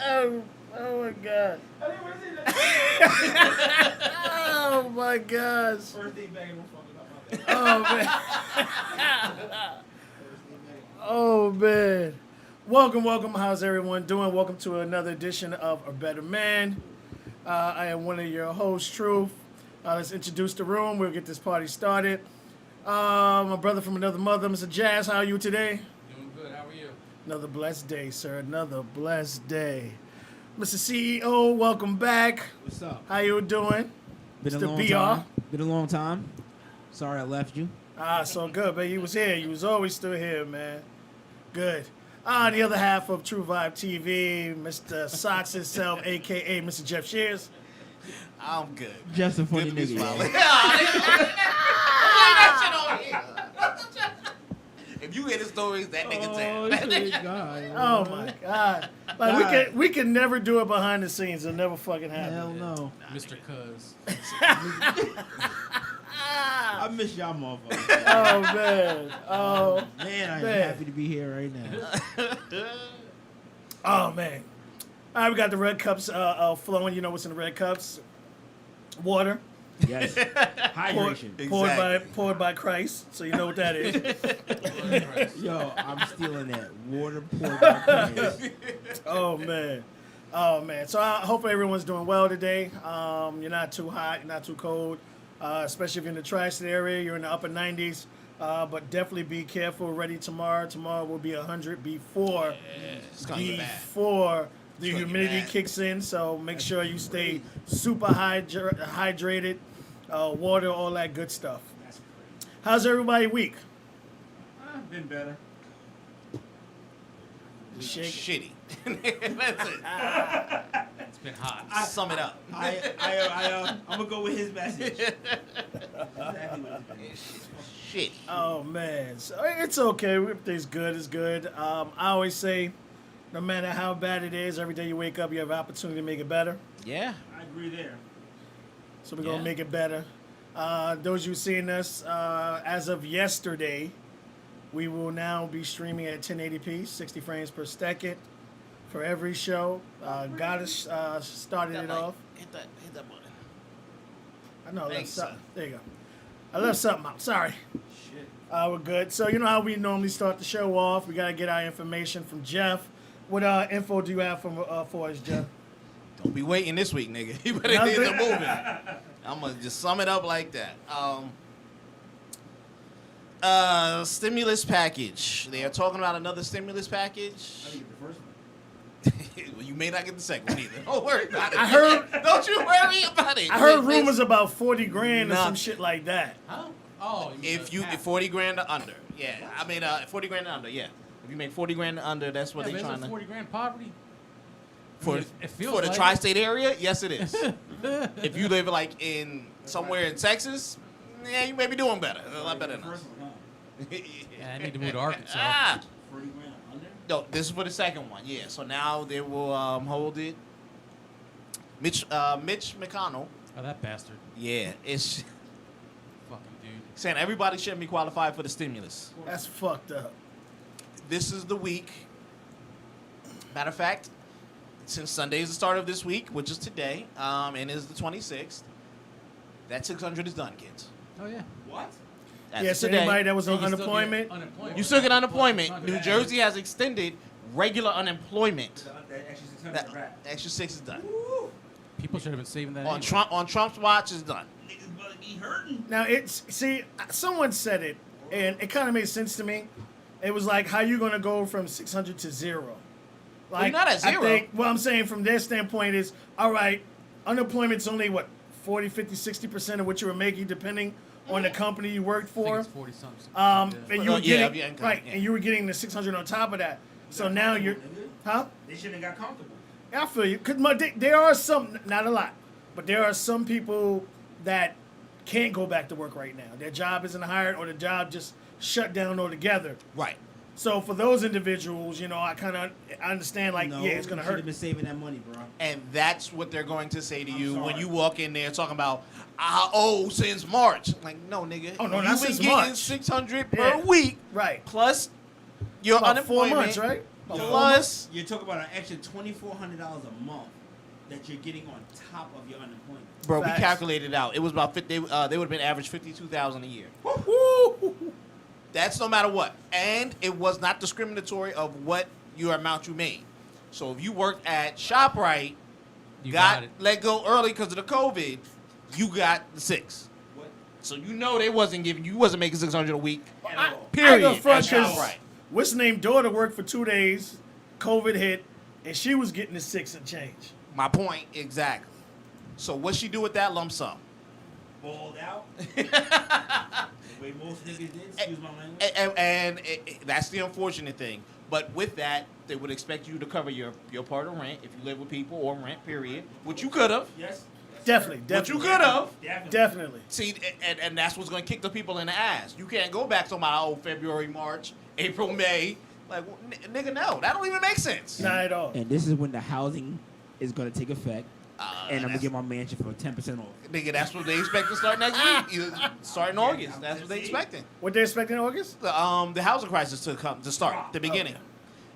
Oh my god. Oh my gosh. Birthday bag don't fucking up Oh man. Oh man. Welcome. How's everyone doing? Welcome to another edition of A Better Man. I am one of your hosts, Truth. Let's introduce the room. We'll get this party started. My brother from another mother, Mr. Jazz. How are you today? Doing good. How are you? Another blessed day, sir. Another blessed day. Mr. CEO, welcome back. What's up? How you doing? Been Mr. a long BR. time. Been a long time. Sorry I left you. So good, man. You was here. You was always still here, man. Good. The other half of True Vibe TV, Mr. Socks himself, a.k.a. Mr. Jeff Shears. I'm good. Just a funny Good to be nigga. smiling. If you hear the stories, that nigga tell. Oh, my God. Like, we can never do it behind the scenes. It'll never fucking happen. Hell no. Mr. Cuz. I miss y'all motherfuckers. Oh, man. Oh, Man, I'm Man. happy to be here right now. oh man. All right, we got the red cups flowing. You know what's in the red cups? Water. Yes. Hydration. Poured by Christ. So you know what that is. Yo, I'm stealing that. Water poured by Christ. Oh man. So hopefully everyone's doing well today. You're not too hot, you're not too cold. Especially if you're in the tri-state area, you're in the upper 90s. But definitely be careful. Ready tomorrow. Tomorrow will be 100 before the humidity kicks in. So make sure you stay super hydrated, water, all that good stuff. How's everybody week? Been better. Shake. Shitty. That's it. It's been hot. Sum it up. I'm gonna go with his message. Exactly what it is. Shit. Oh man, so it's okay. Everything's good. It's good. I always say, no matter how bad it is, every day you wake up, you have an opportunity to make it better. Yeah. I agree there. So we're gonna make it better. Those you seeing us, as of yesterday, we will now be streaming at 1080p, 60 frames per second, for every show. Goddess started it off. Hit that button. I know I left Thanks, something. son. There you go. I left something out. Sorry. Shit. We're good. So you know how we normally start the show off. We gotta get our information from Jeff. What info do you have for us, Jeff? Don't be waiting this week, nigga. You better get the moving. I'm gonna just sum it up like that. Stimulus package. They are talking about another stimulus package. I think the first one. Well, you may not get the second one either. Don't worry about it. I heard- Don't you worry about it. I heard rumors about 40 grand or some Nah. shit like that. Huh? Oh, If 40 grand or under, yeah. I mean, 40 grand or under, yeah. If you make 40 grand or under, that's what they're trying to. 40 grand poverty. For It feels for the like tri-state area, yes, it is. If you live like in somewhere in Texas, yeah, you may be doing better. A lot better than us. First one, huh? Yeah, I need to move to Arkansas. 40 grand under? No, this is for the second one. Yeah, so now they will hold it. Mitch McConnell. Oh, that bastard. Yeah, it's Fucking dude. saying everybody shouldn't be qualified for the stimulus. That's fucked up. This is the week. Matter of fact, since Sunday is the start of this week, which is today, and is the 26th, that 600 is done, kids. Oh, yeah. What? That's Yeah, so today. anybody that was So on you can still get unemployment, You still get unemployment. Plus New 600. Jersey has extended regular unemployment. That extra 600 That right. extra 6 is done. Woo! People should have been saving that. On anyway. Trump's watch is done. Niggas better be hurting. now someone said it, and it kind of made sense to me. It was like, how you gonna go from 600 to zero? Like, you're not at zero. I think what I'm saying from their standpoint is, all right, unemployment's only what 40, 50, 60% of what you were making, depending on the company you worked I think for. it's 40 something. And you were Yeah, getting yeah, income, right, yeah. and you were getting the 600 on top of that. So now you're, huh? They shouldn't have got comfortable. I feel you, because there are some, not a lot, but there are some people that can't go back to work right now. Their job isn't hired, or the job just shut down altogether. Right. So for those individuals, I understand, like, No, yeah, it's gonna you should hurt. have been saving that money, bro. And that's what they're going to say to you when sorry. you walk in there talking about, I owe since March. Like, no, nigga. Oh, no, You've not been since getting March. $600 per Yeah. week Right. plus your About 4 unemployment. months, right? Plus, You're talking about an extra $2,400 a month that you're getting on top of your unemployment. bro, Facts. we calculated it out. It was about 50. They would have been average 52,000 a year. Woo! That's no matter what, and it was not discriminatory of what your amount you made. So if you worked at ShopRite, You got it. let go early because of the COVID, you got the 6. What? So you know they wasn't giving you wasn't making 600 a week. At I- all. Period. I go front at 'cause ShopRite. what's the name? Daughter worked for 2 days. COVID hit, and she was getting the 6 and change. My point exactly. So what she do with that lump sum? Balled out. The way most niggas did. Excuse my language. And that's the unfortunate thing. But with that, they would expect you to cover your part of rent if you live with people or rent. Period. Which you could have. Yes. Definitely, What you definitely, could have. Definitely. definitely. See, and that's what's going to kick the people in the ass. You can't go back to my February, March, April, May. Like, nigga, no. That don't even make sense. Not at all. And this is when the housing is going to take effect. And I'm going to that's- get my mansion for 10% off. Nigga, that's what they expect to start next week. Start in August. That's what they expecting. What they expecting in August? The housing crisis to start, the beginning.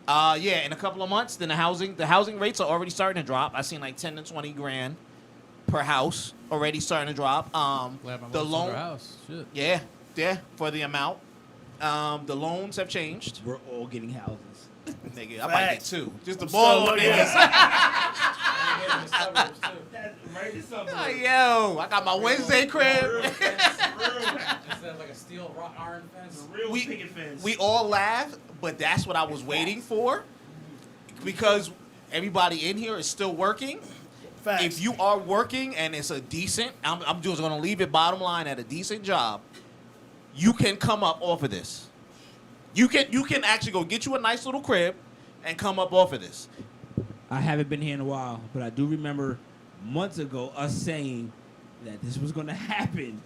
Yeah, in a couple of months, then the housing rates are already starting to drop. I seen like 10 to 20 grand per house already starting to drop. Glad my The mom sold loan, her house. Shit. yeah, for the amount. The loans have changed. We're all getting houses. Nigga, I might get Facts. 2. Just the I'm ball so on lucky. niggas. That's right in the suburbs. Oh, yo, I got my Wednesday crib. Real fence. Instead of like a steel iron fence. Real We- picket fence. We all laugh, but that's what I was waiting for. Because everybody in here is still working. Facts. If you are working and it's a decent, I'm just gonna leave it bottom line at a decent job, you can come up off of this. You can actually go get you a nice little crib and come up off of this. I haven't been here in a while, but I do remember months ago us saying that this was going to happen.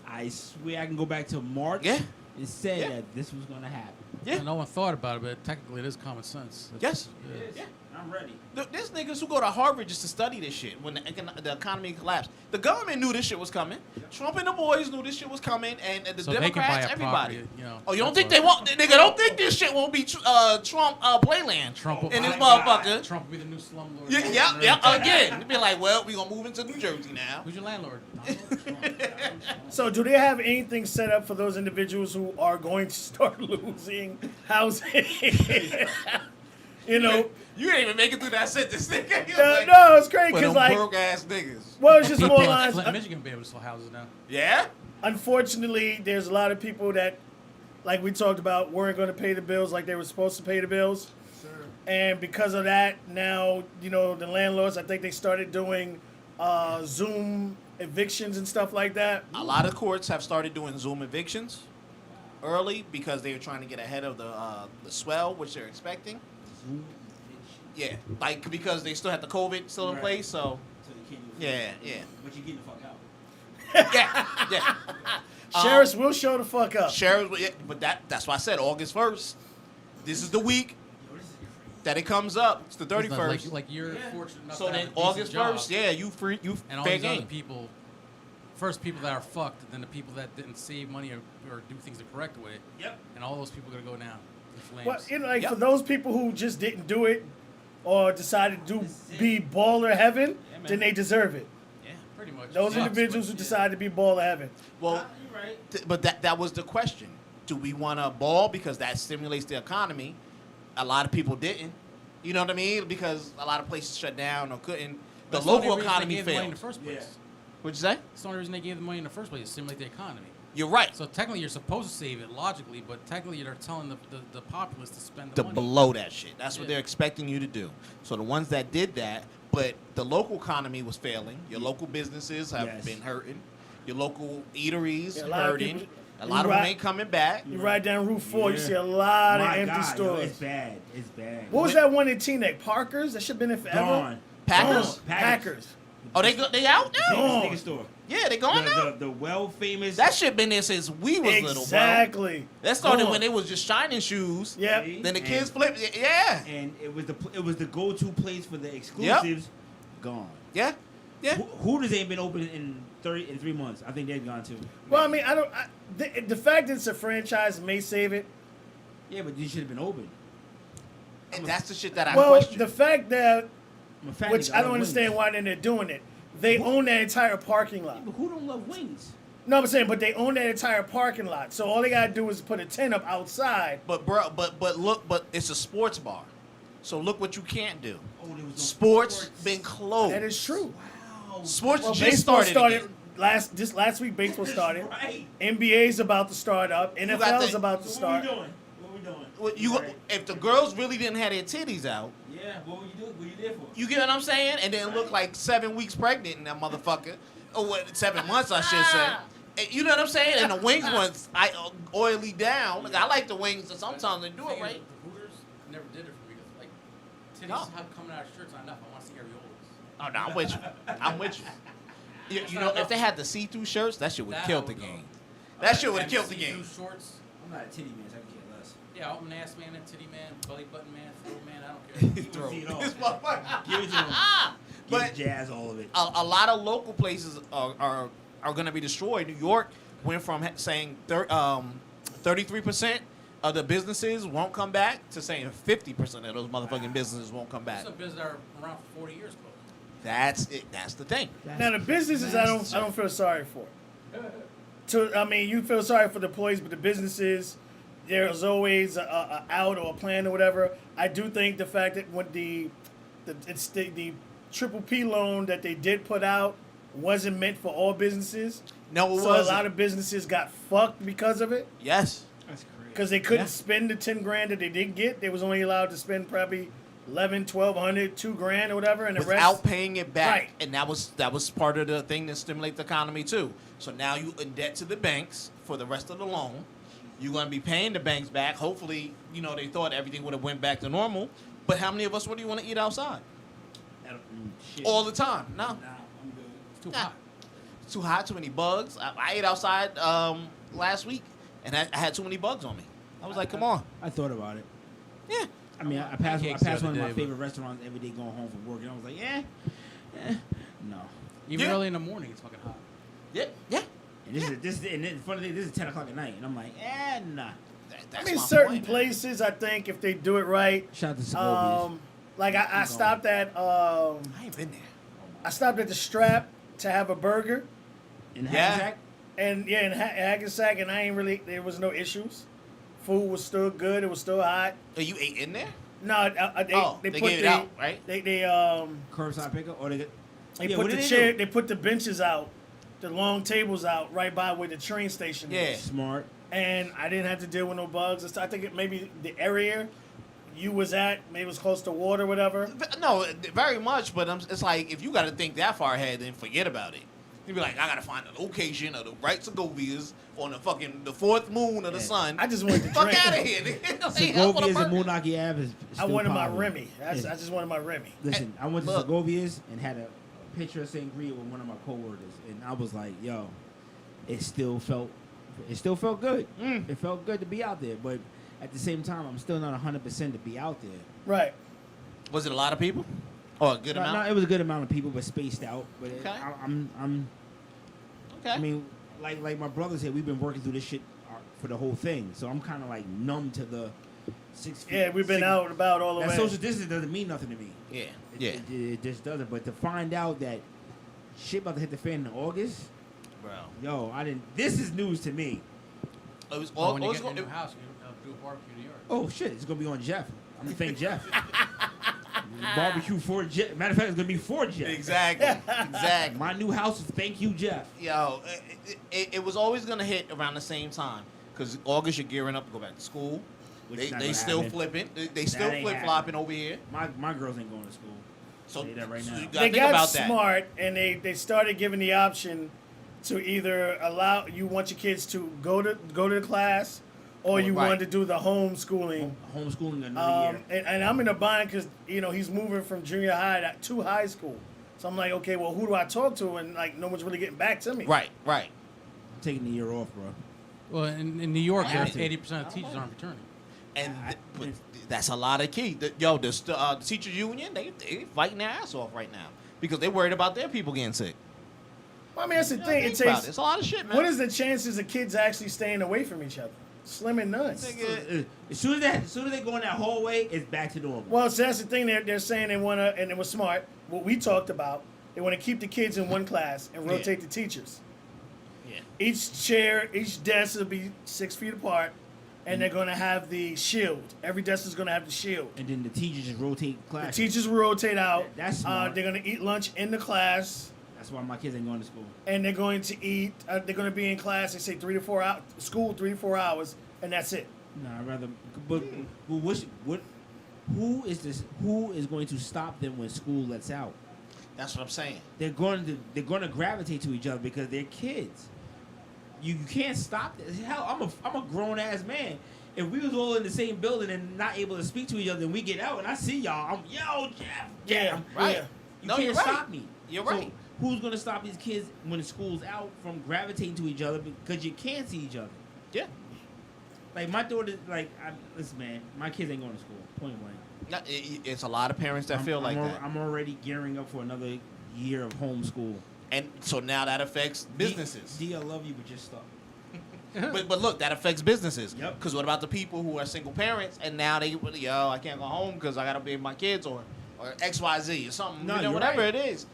I swear I can go back to March Yeah. and say Yeah. that this was going to happen. Yeah. And no one thought about it, but technically it is common sense. Yes. Yeah. It is. I'm ready. There's niggas who go to Harvard just to study this shit when the economy collapsed. The government knew this shit was coming. Trump and the boys knew this shit was coming, and the So they can buy Democrats, a everybody. property, you know, Oh, you don't that's think they what- won't? Nigga, don't think this shit won't be Trump playland Trump will in this my God. motherfucker. Trump will be the new slumlord. Yeah. Again, they'd be like, well, we gonna move into New Jersey now. Who's your landlord? Donald Trump. So, do they have anything set up for those individuals who are going to start losing housing? You know, You ain't even make it through that sentence, nigga. no, it's crazy For because, them like, broke ass niggas. well, it's just People more in lines. Flint, Michigan, be able to sell houses now. Yeah. Unfortunately, there's a lot of people that, like we talked about, weren't going to pay the bills like they were supposed to pay the bills. And because of that, now, you know, the landlords, I think they started doing Zoom evictions and stuff like that. A lot of courts have started doing Zoom evictions early because they were trying to get ahead of the swell, which they're expecting. Yeah, like because they still have the COVID still in Right. place, so So you can't do it. yeah. But you're getting the fuck out. Yeah. Sheriffs will show the fuck up. Sheriffs, yeah, but that's why I said August 1st. This is the week Yo, this is crazy. that it comes up. It's the It's not 31st. Like you're Yeah. fortunate enough So to have then a decent August job, 1st, yeah, you and all fair these other game. people, first people that are fucked, and then the people that didn't save money or do things the correct way, Yep. and all those people are gonna go now in flames. Well, you know, like Yep. for those people who just didn't do it or decided to This is it. be baller heaven, Yeah, man. then they deserve it. Yeah. Pretty much. Those Sucks, individuals who but, yeah. decide to be baller heaven. Well, You're right. but that was the question. Do we want to ball because that stimulates the economy? A lot of people didn't. You know what I mean? Because a lot of places shut down or couldn't. The That's only local reason they economy gave the money in failed. the first place. Yeah. What'd you say? It's the only reason they gave the money in the first place is to stimulate the economy. You're right. So technically, you're supposed to save it logically, but technically, they're telling the populace to spend the To money. blow that shit. That's what Yeah. they're expecting you to do. So the ones that did that, but the local economy was failing. Your local businesses have Yes. been hurting. Your local eateries Yeah, a lot of hurting. people- A lot of them right. ain't coming back. You ride down Route 4, you Yeah. see a lot My of empty God, yo, stores. it's bad. It's bad. What was that one in Teaneck? Parker's? That should have been there forever. Gone. Packers? Gone. Packers. Oh, they out now? Gone. Biggest store. Yeah, they gone now. The well famous. That shit been there since we was little, bro. Exactly. That started Gone. when it was just shining shoes. Yep. See? Then the kids And- flipped. Yeah. and it was the go-to place for the exclusives. Gone. Yeah. Yeah. Hooters ain't been open in 3 months. I think they've gone too. Well, I mean, the fact that it's a franchise may save it. Yeah, but you should have been open. And that's the shit that I Well, question. the fact that, I'm a fat which nigga, I don't love understand wings. why they're doing it. They own that entire parking lot. But who don't love wings? No, I'm saying, but they own that entire parking lot. So all they gotta do is put a tent up outside. But bro, but it's a sports bar. So look what you can't do. Oh, there was no Sports been closed. That is true. Wow. Sports Well, just baseball started. again. last week. Baseball started. Right. NBA's about to start up. got NFL's the- about to So what we start. doing? What we doing? Well, you, Right. if the girls really didn't have their titties out, Yeah. What would you do? What you there for? you get what I'm saying, and then look like 7 weeks pregnant in that motherfucker, or what, 7 months I should say. And you know what I'm saying? And the wings ones, oily down. Like, I like the wings, and sometimes they do it Thing is, right. The Hooters never did it for me. 'Cause, like, titties No. have coming out of shirts not enough. I want to see areolas. Oh no, I'm with you. I'm with you. You know, if they had the see-through shirts, that shit would have That killed the would go. game. That shit would have And killed the see-through game. Shorts. I'm not a titty man, so I can care less. Yeah, I'm an ass man, and titty man, belly button man, throat man. I don't care. Throw See it all. this motherfucker. Give it to him. But Give Jazz all of it. a lot of local places are going to be destroyed. New York went from saying 33% of the businesses won't come back to saying 50% of those motherfucking businesses won't come back. There's some business that are around for 40 years close. That's it. That's the thing. Now the businesses, I don't feel sorry for. I mean, you feel sorry for the employees, but the businesses, there's always a out or a plan or whatever. I do think the fact that when the triple P loan that they did put out wasn't meant for all businesses. No, it So wasn't. a lot of businesses got fucked because of it. Yes. That's crazy. Because they couldn't Yeah. spend the 10 grand that they did get. They was only allowed to spend probably 11, 1,200, 2 grand or whatever, and the Without rest. paying it back. Right. And that was part of the thing that stimulate the economy too. So now you in debt to the banks for the rest of the loan. You're gonna be paying the banks back. Hopefully, they thought everything would have went back to normal. But how many of us would you want to eat outside? Shit. All the time. No. Nah, I'm good. It's too Nah. hot. It's too hot, too many bugs. I ate outside last week and I had too many bugs on me. I was like, come on. I thought about it. Yeah. I mean, I passed Pancakes the one of other my day, favorite restaurants every day going home from work, and I was like, no. Even Yeah. early in the morning, it's fucking hot. Yeah. Yeah. And the funny thing, this is 10 o'clock at night, and I'm like, nah. That's I mean, my certain point. places, I think, if they do it right. Shout out to Segovia's. Like I stopped at I ain't been there. I stopped at the Strap to have a burger, In Yeah. Hackensack? and in Hackensack, and there was no issues. Food was still good. It was still hot. Oh, you ate in there? No, they they put gave it the, out, right? They Curbside pickup? Or they get, They yeah, put what the did chair. do? They put the benches out, the long tables out, right by where the train station Yeah. is. Smart. And I didn't have to deal with no bugs. I think maybe the area you was at, maybe it was close to water, whatever. No, very much. But it's like if you got to think that far ahead, then forget about it. You'd be like, I gotta find the location of the right Segovias on the fourth moon of the Yeah. sun. I just wanted to Fuck drink. out of here. nigga. Segovia's and Moonaki Ave is I still wanted my popular. Remy. I Yeah. just wanted my Remy. Listen, I went to Look. Segovia's and had a picture of Sangria with one of my coworkers, and I was like, "Yo, it still felt good. It felt good to be out there, but at the same time, I'm still not 100% to be out there. Right. Was it a lot of people? Or a good No, amount? it was a good amount of people, but spaced out. But Okay. I mean, like my brother said, we've been working through this shit for the whole thing, so I'm kind of like numb to the 6 feet. Yeah, we've been out and about all the That way. social distance doesn't mean nothing to me. Yeah. It just doesn't. But to find out that shit about to hit the fan in August, Bro. yo, I didn't. This is news to me. It was Oh, all, when you it was get your go- new house, you do a barbecue in New York. Oh shit, it's gonna be on Jeff. I'm gonna thank Jeff. Barbecue for Jeff. Matter of fact, it's gonna be for Jeff. Exactly. Exactly. My new house is thank you, Jeff. Yo, it was always gonna hit around the same time because August you're gearing up to go back to school. Which They is not they gonna still happen. flipping. They still ain't flip flopping over here. My girls ain't going to school. So, Say that right so now. you gotta They think got about that. smart and they started giving the option to either allow you want your kids to go to the class or you Right. want to do the homeschooling. Homeschooling another year. And I'm in a bind because he's moving from junior high to high school. So I'm like, okay, well, who do I talk to? And like, no one's really getting back to me. Right. I'm taking the year off, bro. Well, in New York, I there's mean- 80% of teachers aren't returning. And but that's a lot of key. The teacher union they fighting their ass off right now because they're worried about their people getting sick. Well, I mean, that's the thing. It Think about takes. It's a lot of shit, man. What is the chances of kids actually staying away from each other? Slim and none. Nigga, As soon as they go in that hallway, it's back to normal. Well, so that's the thing. They're saying they want to, and it was smart. What we talked about, they want to keep the kids in one class and rotate the teachers. yeah. Each chair, each desk will be 6 feet apart, and they're going to have the shield. Every desk is going to have the shield. And then the teachers just rotate The classes. teachers will rotate out. That's smart. They're going to eat lunch in the class, That's why my kids ain't going to school. and they're going to eat. They're going to be in class. They say 3 to 4 hours. School 3 to 4 hours, and that's it. No, I'd rather. But what? Who is this? Who is going to stop them when school lets out? That's what I'm saying. They're going to gravitate to each other because they're kids. You can't stop this. Hell, I'm a grown ass man. If we was all in the same building and not able to speak to each other, and we get out and I see y'all, I'm yo Jeff. Yeah, Right. yeah. You No, can't you're right. stop me. You're So right. who's gonna stop these kids when school's out from gravitating to each other because you can't see each other? Yeah. Like my daughter, listen, man, my kids ain't going to school. Point blank. No, it's a lot of parents that feel like that. I'm already gearing up for another year of homeschool. And so now that affects businesses. D, I love you, but you're stuck. But look, that affects businesses. Yep. Because what about the people who are single parents and now they, I can't go home because I got to be with my kids or XYZ or something. No, you know, you're whatever right. it is.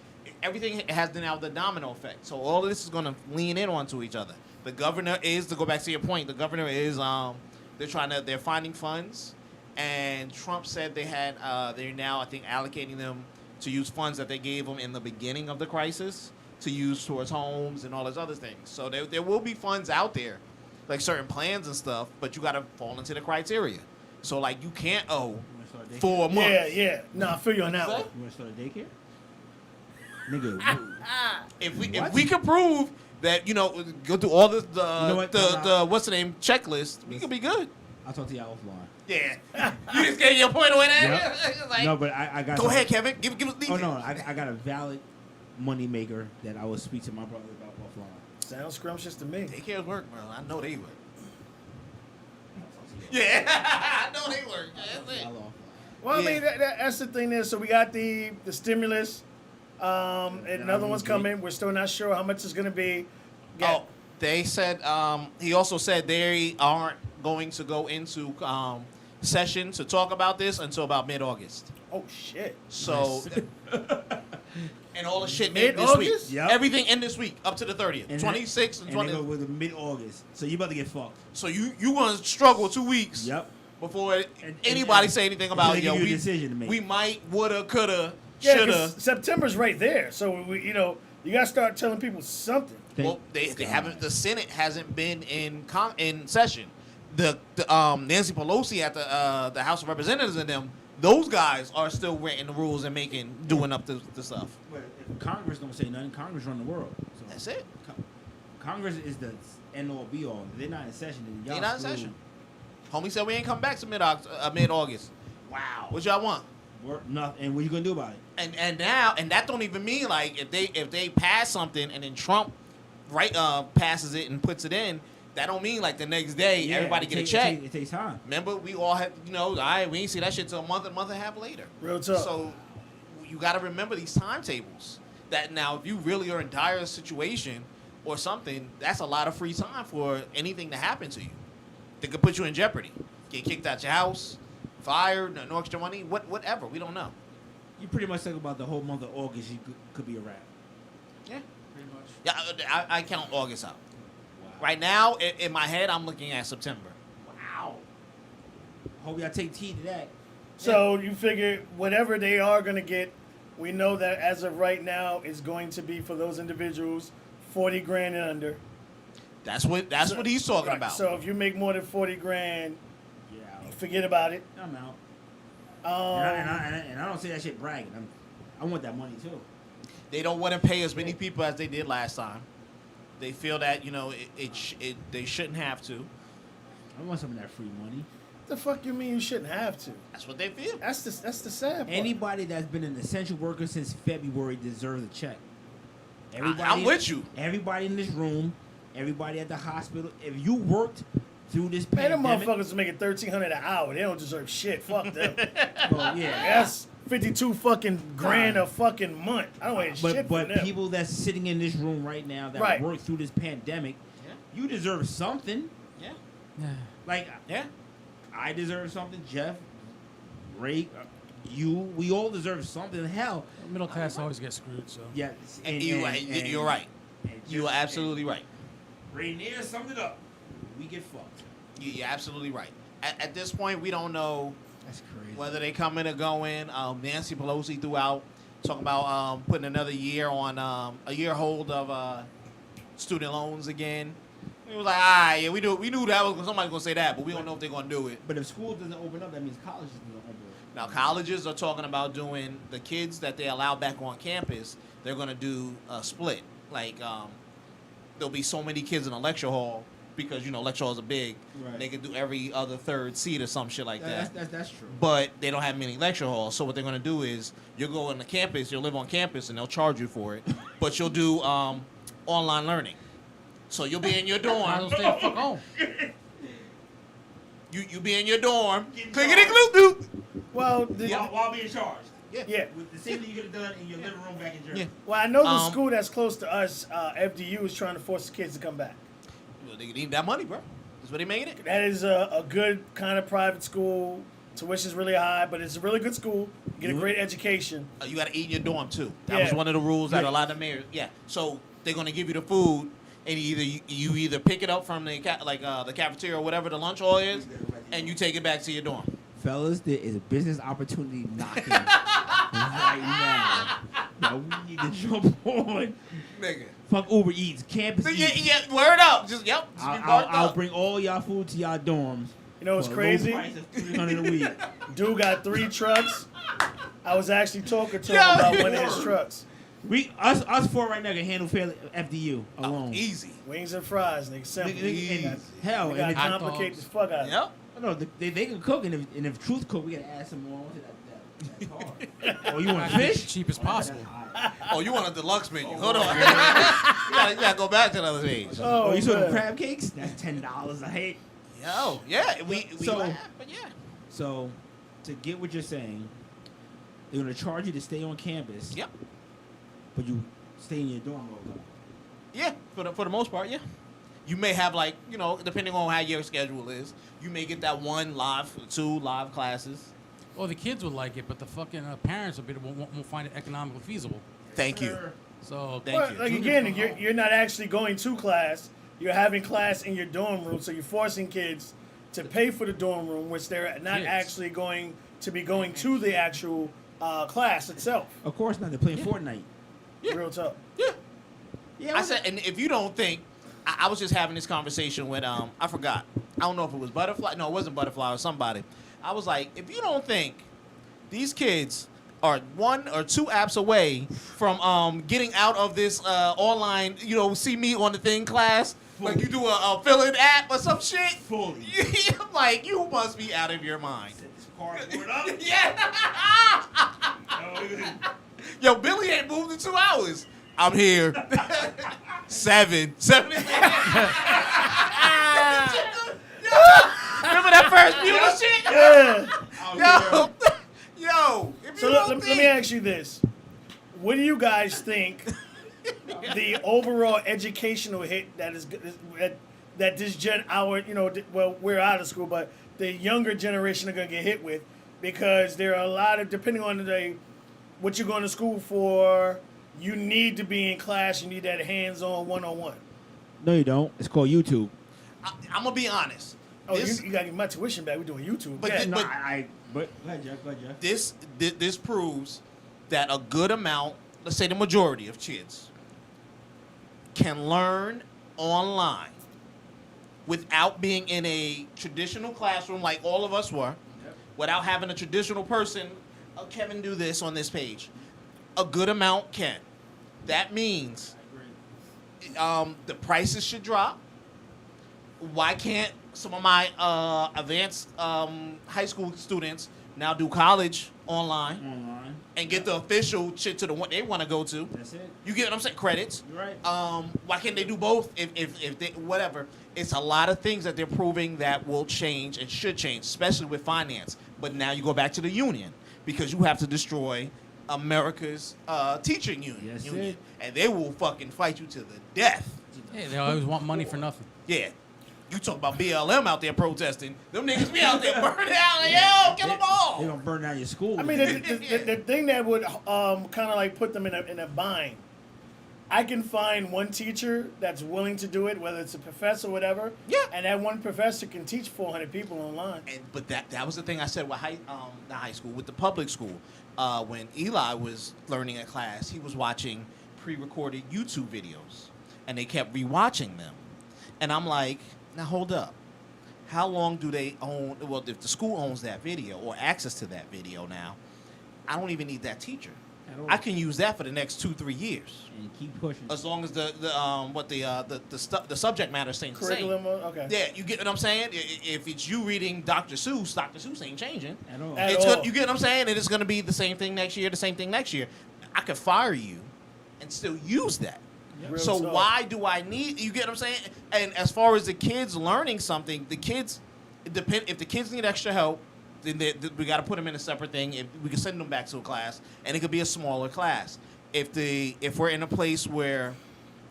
Everything has now the domino effect. So all of this is going to lean in onto each other. The governor is, to go back to your point, the governor is, they're finding funds. And Trump said they're now, I think, allocating them to use funds that they gave them in the beginning of the crisis to use towards homes and all those other things. So there will be funds out there, like certain plans and stuff, but you got to fall into the criteria. So, like, you can't owe You wanna start a daycare? 4 months. Yeah, yeah. No, I feel you on that one. You want to start a daycare? Nigga, If we can prove that, go through all the know what? the what's the name checklist, we could be good. I'll talk to y'all offline. Yeah, you just gave your point away there. Yep. Like, No, but I got. go ahead, Kevin. Give us Oh no, I got a valid money maker that I will speak to my brother about offline. Sounds scrumptious to me. Daycares work, bro. I know they work. Yeah, I know they work. That's it. I'll offline. Well, I Yeah. mean, that's the thing there. So we got the stimulus. And another one's coming. We're still not sure how much it's going to be. Yeah. Oh, they said. He also said they aren't going to go into session to talk about this until about mid-August. Oh, shit. So, and all the shit in this week. Mid-August? Yep. Everything in this week up to the 30th, And 26th and And 20. they go with mid-August, so you about to get fucked. So you gonna struggle 2 weeks Yep. before And- anybody and- say anything until about they give you a we decision to make. we might woulda coulda Yeah, shoulda. 'cause September's right there. So, you got to start telling people something. Well, they haven't. The Senate hasn't been in session. The Nancy Pelosi at the House of Representatives and them, those guys are still writing the rules and doing up the stuff. But if Congress don't say nothing, Congress run the world. So That's it. Congress is the end all be all. If they're not in session, then y'all They not in screwed. session. Homie said we ain't come back to mid-August. Wow. What y'all want? Nothing. And what you gonna do about it? And now that don't even mean like if they pass something and then Trump passes it and puts it in, that don't mean like the next day everybody get a check. It takes time. Remember, we all had, we ain't see that shit till a month and a half later. Real talk. So you got to remember these timetables. That now, if you really are in dire situation or something, that's a lot of free time for anything to happen to you. That could put you in jeopardy. Get kicked out your house, fired, no extra money, whatever. We don't know. You pretty much talk about the whole month of August. You could be a wrap. Yeah. Pretty much. Yeah, I count August out. Wow. Right now, in my head, I'm looking at September. Wow. Hope y'all take heed to that. So you figure whatever they are going to get, we know that as of right now is going to be for those individuals 40 grand and under. That's what he's talking Right. about. So if you make more than 40 grand, Yeah. forget about it. I'm out. Um, And I don't say that shit bragging. I want that money too. They don't want to pay as many people as they did last time. They feel that they shouldn't have to. I want some of that free money. the fuck you mean you shouldn't have to? That's what they feel. That's the sad part. Anybody that's been an essential worker since February deserves a check. I'm with you. Everybody in this room, everybody at the hospital. If you worked through this Man, them pandemic, motherfuckers are making $1,300 an hour. They don't deserve shit. Fuck them. well, yeah. That's 52 fucking grand a fucking month. I don't want shit But from them. people that's sitting in this room right now that Right. worked through this pandemic, Yeah. you deserve something. Yeah. Yeah. Like, Yeah. I deserve something. Jeff, Ray, you, we all deserve something. Hell, Middle class always gets screwed. So yeah. You're right. You are absolutely right. Rainier summed it up. We get fucked. You're absolutely right. At this point, we don't know That's crazy. whether they come in or go in. Nancy Pelosi threw out talking about putting another year on a year hold of student loans again. We was like, yeah, we knew that was somebody gonna say that, but we don't know if they're gonna do it. But if school doesn't open up, that means colleges doesn't open up. Now, colleges are talking about doing the kids that they allow back on campus. They're gonna do a split. Like, there'll be so many kids in a lecture hall because lecture halls are big. Right. They can do every other third seat or some shit like that. That's true. But they don't have many lecture halls. So what they're gonna do is you'll go on the campus, you'll live on campus, and they'll charge you for it. But you'll do online learning. So you'll be in your might as well dorm. stay the fuck home. You be in your dorm. Clickety gloop doop. Well, While being charged. yeah. With the same thing you could have done in your living room back in Jersey. Yeah. Well, I know the Um, school that's close to us, FDU, is trying to force the kids to come back. Well, they need that money, bro. That's what they making it. That is a good kind of private school. Tuition's really high, but it's a really good school. You get a great education. You got to eat in your dorm too. That Yeah. was one of the rules that Yeah. a lot of mayors. Yeah. So they're gonna give you the food, and you either pick it up from the the cafeteria or whatever the lunch hall is, and you take it back to your dorm. Fellas, there is a business opportunity knocking right now that we need to jump on. Nigga. Fuck Uber Eats, campus Yeah, Eats. yeah, word up. Just yep. Just be barked I'll up. bring all y'all food to y'all dorms. You know what's for a low crazy? price of $300 a week. Dude got 3 trucks. I was actually talking to him Yo. about one of his trucks. Us four right now can handle fairly FDU alone. Easy. Wings and fries, nigga. Simple. And hell, We gotta and hot complicate dogs. the fuck out of it. Yep. no, they can cook, and if Truth cook, we gotta add some more onto that car. Oh, you want Try to get it fish? as cheap as possible. Oh, you want a deluxe menu? Hold on. you gotta go back to the other page. Oh, Oh, you saw the man. crab cakes? That's $10 a head. Yo, yeah, we So- laugh, but yeah. So, to get what you're saying, they're gonna charge you to stay on campus. Yep. But you stay in your dorm all the time. Yeah, for the most part, yeah. You may have depending on how your schedule is, you may get that 2 live classes. Well, the kids would like it, but the fucking parents won't find it economically feasible. Thank you. So Thank Well, you. like again, you're not actually going to class. You're having class in your dorm room, so you're forcing kids to pay for the dorm room, which they're not Kids. actually going to be going to the actual class itself. Of course not. They're playing Fortnite. Yeah. Real tough. Yeah. Yeah, I said, and if you don't think, I was just having this conversation with I forgot. I don't know if it was Butterfly. No, it wasn't Butterfly or somebody. I was like, if you don't think these kids are 1 or 2 apps away from getting out of this online, see me on the thing class, like you do a fill-in app or some shit. Fully. I'm like, you must be out of your mind. Set this cardboard up. Yeah. Yo, Billy ain't moved in 2 hours. I'm here. 7. 7 is Remember that first Bueller shit? Yeah. Yo, if So you don't let think, me ask you this: what do you guys think the overall educational hit that is that this we're out of school, but the younger generation are gonna get hit with, because there are a lot of, depending on what you're going to school for, you need to be in class. You need that hands-on, one-on-one. No, you don't. It's called YouTube. I'm gonna be honest. Oh, This- you got to get my tuition back. We're doing YouTube. But Yeah. thi- No, But- but go ahead, Jeff. Go ahead, Jeff. This proves that a good amount, let's say the majority of kids, can learn online without being in a traditional classroom like all of us were, without having a traditional person, Kevin, do this on this page. A good amount can. That means the prices should drop. Why can't some of my advanced high school students now do college online Online. and get the official shit to the one they want to go to? That's it. You get what I'm saying? Credits. You're right. Why can't they do both? If they whatever. It's a lot of things that they're proving that will change and should change, especially with finance. But now you go back to the union because you have to destroy America's teaching union. Yes, union. it. And they will fucking fight you to the death. yeah, they always want money for nothing. Yeah. You talk about BLM out there protesting. Them niggas be out there burning out. Like, yo, kill them all. They're gonna burn down your school. I mean, the thing that would kind of like put them in a bind. I can find one teacher that's willing to do it, whether it's a professor or whatever. Yeah. And that one professor can teach 400 people online. But that was the thing I said with not high school, with the public school. When Eli was learning a class, he was watching pre-recorded YouTube videos, and they kept rewatching them. And I'm like, now hold up. How long do they own? Well, if the school owns that video or access to that video now, I don't even need that teacher. I can use that for the next 2-3 years. And keep pushing. As long as the subject matter is staying the same. Curriculum, okay. Yeah, you get what I'm saying? If it's you reading Dr. Seuss ain't changing. At all. At It's all. you get what I'm saying? And it's going to be the same thing next year, I could fire you and still use that. Real So talk. why do I need, you get what I'm saying? And as far as the kids learning something, if the kids need extra help, then we got to put them in a separate thing. If we can send them back to a class, and it could be a smaller class. If we're in a place where,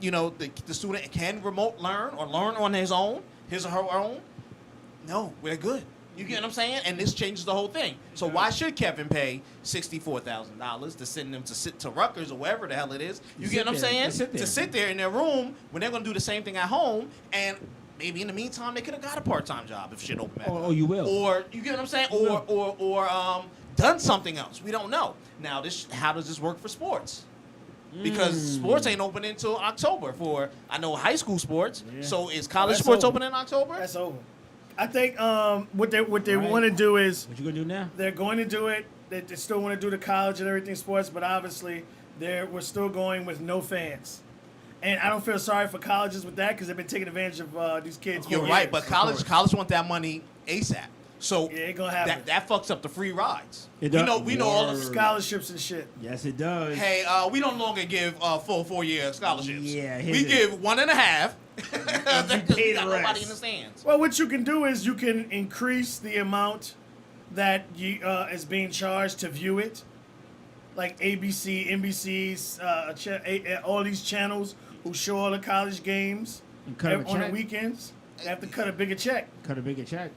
the student can remote learn or learn on his or her own, no, we're good. You get what I'm saying? And this changes the whole thing. So why should Kevin pay $64,000 to send them to Rutgers or wherever the hell it is? You get what I'm saying? To sit there in their room when they're going to do the same thing at home, and maybe in the meantime they could have got a part-time job if shit opened back up. Oh, you will. Or you get what I'm saying? Or done something else. We don't know. Now how does this work for sports? Because sports ain't open until October for high school sports. Yeah. So is college That's sports over. open in October? That's over. I think what they Right. want to do is What you gonna do now? they're going to do it. They still want to do the college and everything sports, but obviously we're still going with no fans. And I don't feel sorry for colleges with that because they've been taking advantage of these kids. You're for right, years. but college want that money ASAP. So Yeah, it gonna happen. that fucks up the free rides. It We does. know all the Word. Scholarships and shit. Yes, it does. Hey, we no longer give full 4-year scholarships. Yeah, we here's give 1.5. Because pay we the got rest. nobody in the stands. Well, what you can do is you can increase the amount that is being charged to view it, like ABC, NBC, all these channels who show all the college games And cut 'em a on the check. weekends. They have to cut a bigger check. Cut a bigger check.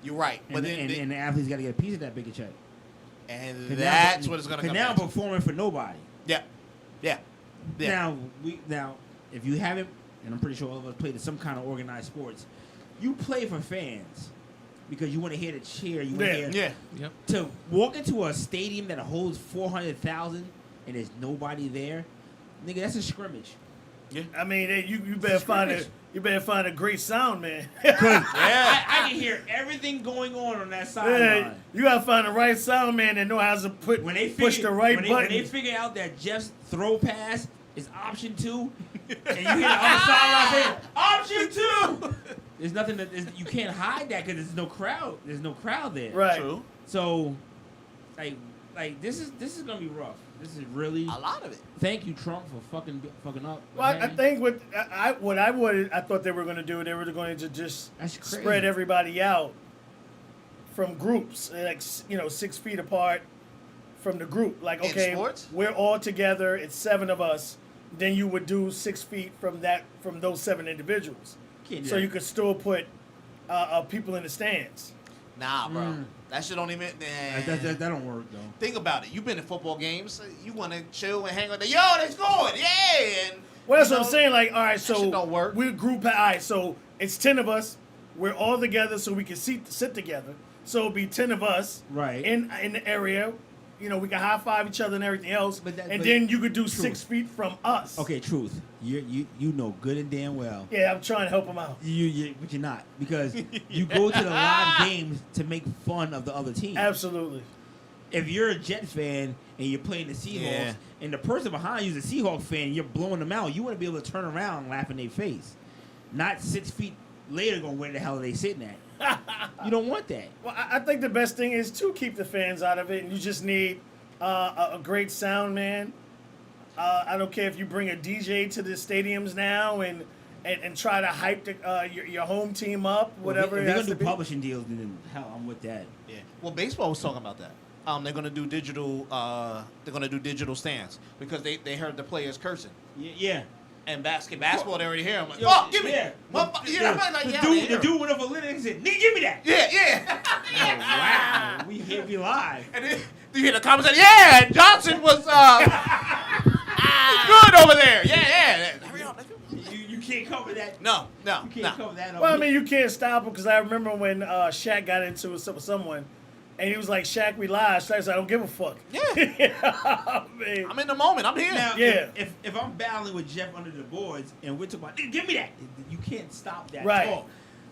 You're right, but And the athletes got to get a piece of that bigger check. and 'Cause that's now, what it's gonna 'cause come now down to. performing for nobody. Yeah. Now if you haven't, and I'm pretty sure all of us played some kind of organized sports, you play for fans because you want to hear the cheer. You want to hear Yeah. Yep. to walk into a stadium that holds 400,000 and there's nobody there, nigga. That's a scrimmage. I mean, you better find a great sound man. I can hear everything going on that sideline. Yeah, you gotta find the right sound man that know how to push the right when button. they figure out that Jeff's throw pass is option 2, and you hear the other sideline saying option 2. There's nothing you can't hide that because there's no crowd. There's no crowd there. Right. True. So, like this is gonna be rough. This is really. A lot of it. Thank you, Trump, for fucking up. Well, I man. think I thought they were going to do, they were going to just That's crazy. spread everybody out from groups, like 6 feet apart from the group. Like, In okay, sports? we're all together. It's 7 of us. Then you would do 6 feet from those 7 individuals, Can't do so that. you could still put people in the stands. Nah, bro. That shit don't even. That don't work though. Think about it. You've been in football games. You want to chill and hang with yo, they scored. Yeah. And, Well, that's you what I'm know, saying. Like, all right, so shit don't work. we're group. All right, so it's 10 of us. We're all together, so we can sit together. So it'll be 10 of us, Right. in the area. We can high five each other and everything else. But and then you could do 6 feet from us. Okay, truth. You know good and damn well. Yeah, I'm trying to help them out. But you're not because you go to the live games to make fun of the other team. Absolutely. If you're a Jet fan and you're playing the Seahawks, Yeah. and the person behind you is a Seahawks fan, and you're blowing them out. You want to be able to turn around and laugh in their face, not 6 feet later going where the hell are they sitting at? You don't want that. Well, I think the best thing is to keep the fans out of it, and you just need a great sound man. I don't care if you bring a DJ to the stadiums now and try to hype your home team up, whatever If it they're has gonna to do be. publishing deals, then hell, I'm with that. Yeah. Well, baseball was talking about that. They're gonna do digital. They're gonna do digital stands because they heard the players cursing. Yeah. And basketball, they already here. I'm like, Yo, fuck, give me. yeah. You know, I'm like, the yeah, dude, yeah. the dude went up a lit and said, "Nigga, give me that." Yeah. Oh, wow, we live. And then you hear the comments saying, yeah, and Johnson was good over there. Yeah. Hurry up, nigga. You can't cover that. No. You can't cover that. Well, I mean, you can't stop him because I remember when Shaq got into it with someone, and he was like, "Shaq, we live." Shaq said, "I don't give a fuck." Yeah. I mean, I'm in the moment. I'm here. Now, Yeah. if I'm battling with Jeff under the boards and we're talking about, "Nigga, give me that," you can't stop that Right. talk.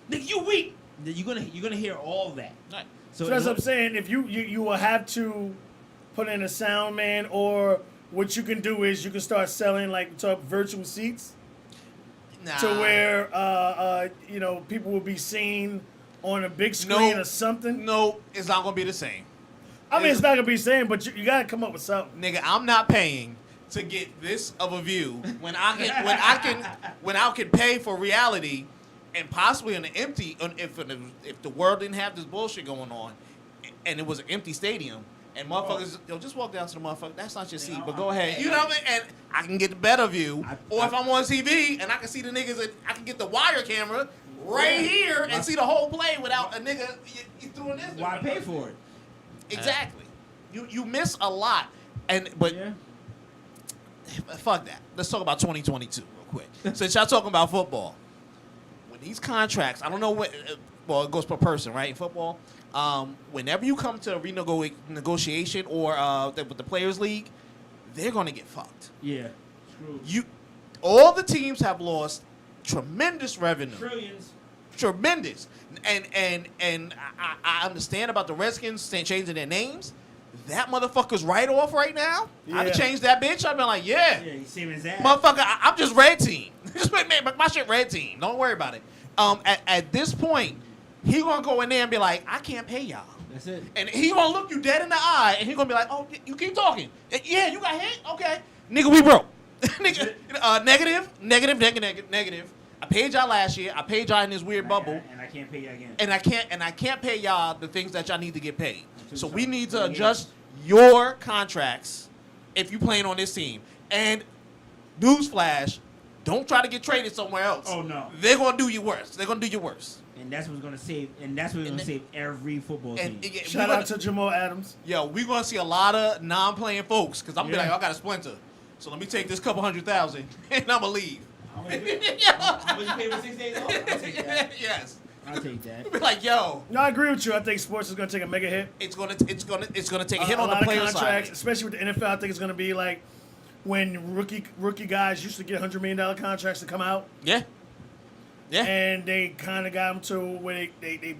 Nigga, you weak. Then you're gonna hear all that. Right. so that's what I'm saying. If you will have to put in a sound man, or what you can do is you can start selling like virtual seats Nah. to where people will be seen on a big screen No. or something. No, it's not gonna be the same. I mean, it's not gonna be the same, but you gotta come up with something. Nigga, I'm not paying to get this of a view when I can pay for reality and possibly an empty if the world didn't have this bullshit going on and it was an empty stadium and motherfuckers just walk down to the motherfucker. That's not your seat, but go ahead. You know what I mean? And I can get the better view. Or if I'm on TV and I can see the niggas, I can get the wire camera right here and see the whole play without a nigga you threw this. Why pay for it? Exactly. You miss a lot. But Yeah. fuck that. Let's talk about 2022 real quick. Since y'all talking about football, when these contracts, I don't know what. Well, it goes per person, right? In football, whenever you come to a renegotiation or with the players' league, they're gonna get fucked. Yeah. Screwed. All the teams have lost tremendous revenue. Trillions. Tremendous. And I understand about the Redskins changing their names. That motherfucker's right off right now. Yeah. I'd have changed that bitch. I've been like, yeah. Yeah, you see him as that. Motherfucker, I'm just red team. Just make my shit red team. Don't worry about it. At this point, he gonna go in there and be like, I can't pay y'all. That's it. And he gonna look you dead in the eye, and he gonna be like, oh, you keep talking. Yeah, you got hit? Okay. Nigga, we broke. Nigga, negative. I paid y'all last year. I paid y'all in this weird bubble. And I can't pay you again. And I can't pay y'all the things that y'all need to get paid. So we need to 28. adjust your contracts if you playing on this team. And newsflash, don't try to get traded somewhere else. Oh, no. They're gonna do you worse. They're gonna do you worse. And that's what's gonna save. And that's what's gonna save every football team. Shout out to Jamal Adams. Yo, we're gonna see a lot of non-playing folks because I'm gonna be Yeah. like, I got a splinter. So let me take this couple $100,000 and I'm gonna leave. How much you pay for 6 days off? I'll take that. Yes. I'll take that. Be like, yo, No, I agree with you. I think sports is gonna take a mega hit. it's gonna take a hit on lot the of player contracts, side. especially with the NFL. I think it's gonna be like when rookie guys used to get $100 million contracts to come out, Yeah. Yeah. and they kind of got them to where they